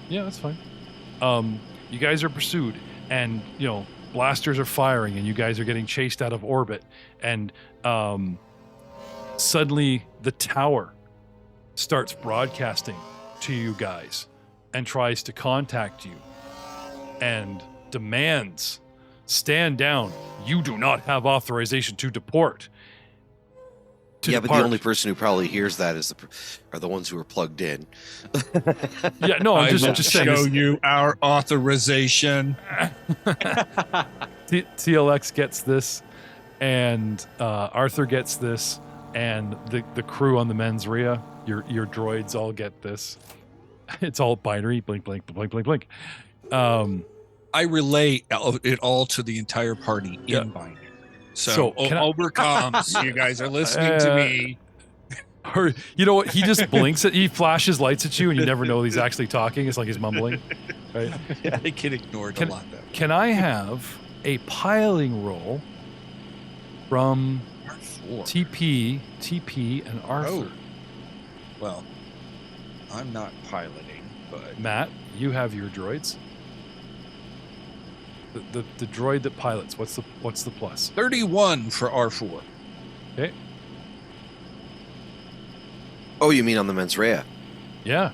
A: Yeah, that's fine. You guys are pursued, and you know blasters are firing, and you guys are getting chased out of orbit, and suddenly the tower starts broadcasting to you guys and tries to contact you and demands, stand down. You do not have authorization to deport.
B: Yeah, but
A: depart.
B: the only person who probably hears that are the ones who are plugged in.
A: Yeah, no, I'm
C: I will
A: just saying.
C: show
A: This,
C: you our authorization.
A: TLX gets this, and Arthur gets this, and the crew on the mens rea, your droids all get this. It's all binary, blink, blink, blink, blink, blink.
C: I relay it all to the entire party
A: Yeah.
C: in binary. So
A: So, can I-
C: overcomes. You guys are listening to me.
A: Or you know what? He just blinks at he flashes lights at you, and you never know he's actually talking. It's like he's mumbling. Right?
C: I get ignored a lot though.
A: Can I have a piloting roll from TP, and Arthur?
C: Oh. Well, I'm not piloting, but
A: Matt, you have your droids. The droid that pilots. What's the plus?
C: 31 for R4.
A: Okay.
B: Oh, you mean on the mens rea?
A: Yeah.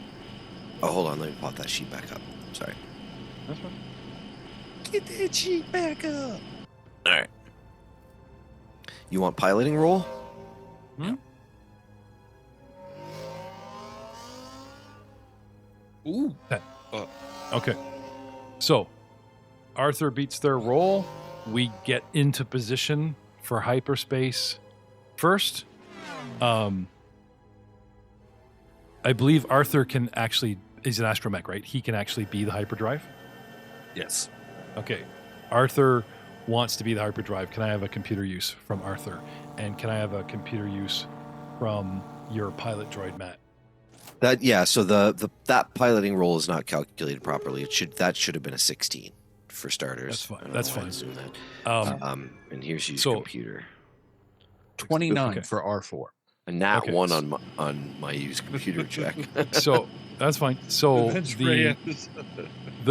B: Oh, hold on. Let me pop that sheet back up. Sorry.
D: That's fine.
C: Get that sheet back up.
B: All right. You want piloting roll?
A: Hmm?
C: Ooh.
A: Okay. So, Arthur beats their roll. We get into position for hyperspace first. I believe Arthur can actually, he's an astromech, right? He can actually be the hyperdrive.
C: Yes.
A: Okay. Arthur wants to be the hyperdrive. Can I have a computer use from Arthur? And can I have a computer use from your pilot droid, Matt?
B: So that piloting roll is not calculated properly. That should have been a 16 for starters.
A: That's fine.
B: I don't
A: That's
B: know why
A: fine.
B: it's doing that.
A: Um,
B: And here's your
A: so-
B: computer.
C: 29
A: Okay.
C: for R4.
B: A nat
A: Okay.
B: 1 on my used computer check.
A: so that's fine. So the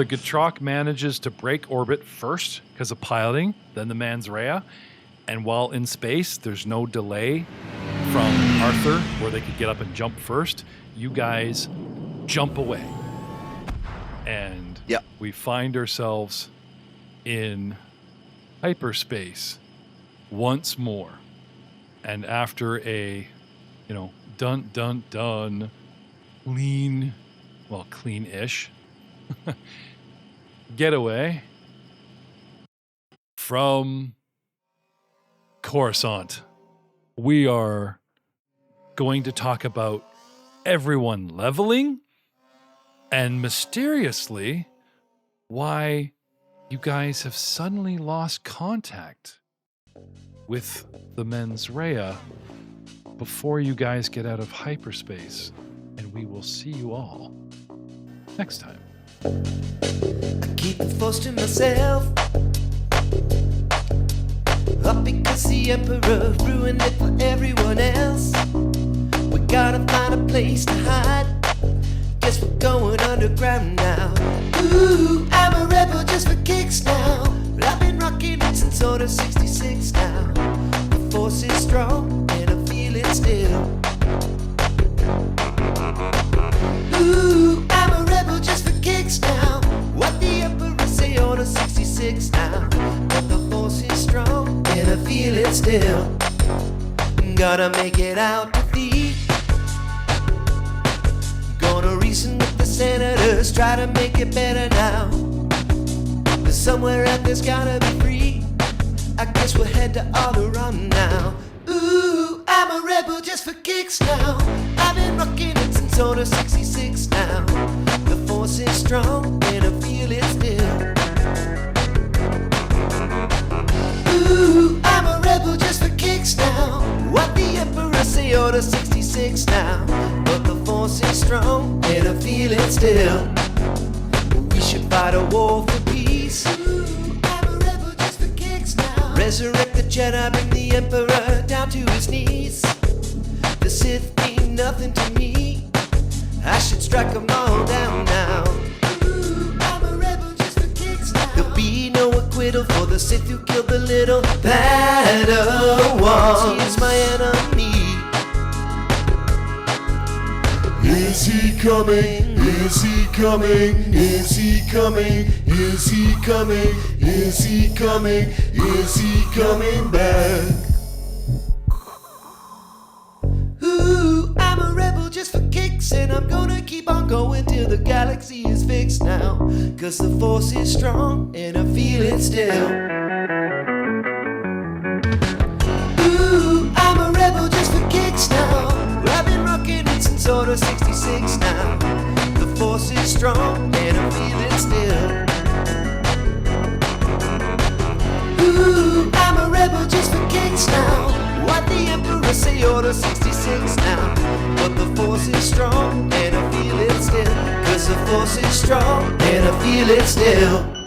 A: Gatroc manages to break orbit first because of piloting, then the mens rea. And while in space, there's no delay from Arthur where they could get up and jump first. You guys jump away. And
B: Yep.
A: we find ourselves in hyperspace once more. And after a, dun, clean-ish getaway from Coruscant, we are going to talk about everyone leveling and mysteriously why you guys have suddenly lost contact with the mens rea before you guys get out of hyperspace. And we will see you all next time.
F: I keep the force to myself. Up because the Emperor ruined it for everyone else. We gotta find a place to hide. Guess we're going underground now. Ooh, I'm a rebel just for kicks now. But I've been rocking it since Order 66 now. The force is strong and I feel it still. Ooh, I'm a rebel just for kicks now. What the Emperor say, Order 66 now. But the force is strong and I feel it still. Gotta make it out to thee. Gonna reason with the senators, try to make it better now. But somewhere out there's gotta be free. I guess we'll head to Alderaan now. Ooh, I'm a rebel just for kicks now. I've been rocking it since Order 66 now. The force is strong and I feel it still. Ooh, I'm a rebel just for kicks now. What the Emperor say, Order 66 now. But the force is strong and I feel it still. We should fight a war for peace. Ooh, I'm a rebel just for kicks now. Resurrect the Jedi, bring the Emperor down to his knees. The Sith mean nothing to me. I should strike them all down now. Ooh, I'm a rebel just for kicks now. There'll be no acquittal for the Sith who killed the little Padawan. He is my enemy.
G: Is he coming? Is he coming? Is he coming? Is he coming? Is he coming? Is he coming back?
F: And I'm gonna keep on going till the galaxy is fixed now. Cause the force is strong and I feel it still. Ooh, I'm a rebel just for kicks now. I've been rocking it since Order 66 now. The force is strong and I feel it still. Ooh, I'm a rebel just for kicks now. What the Emperor say, Order 66 now. But the force is strong and I feel it still. Cause the force is strong and I feel it still.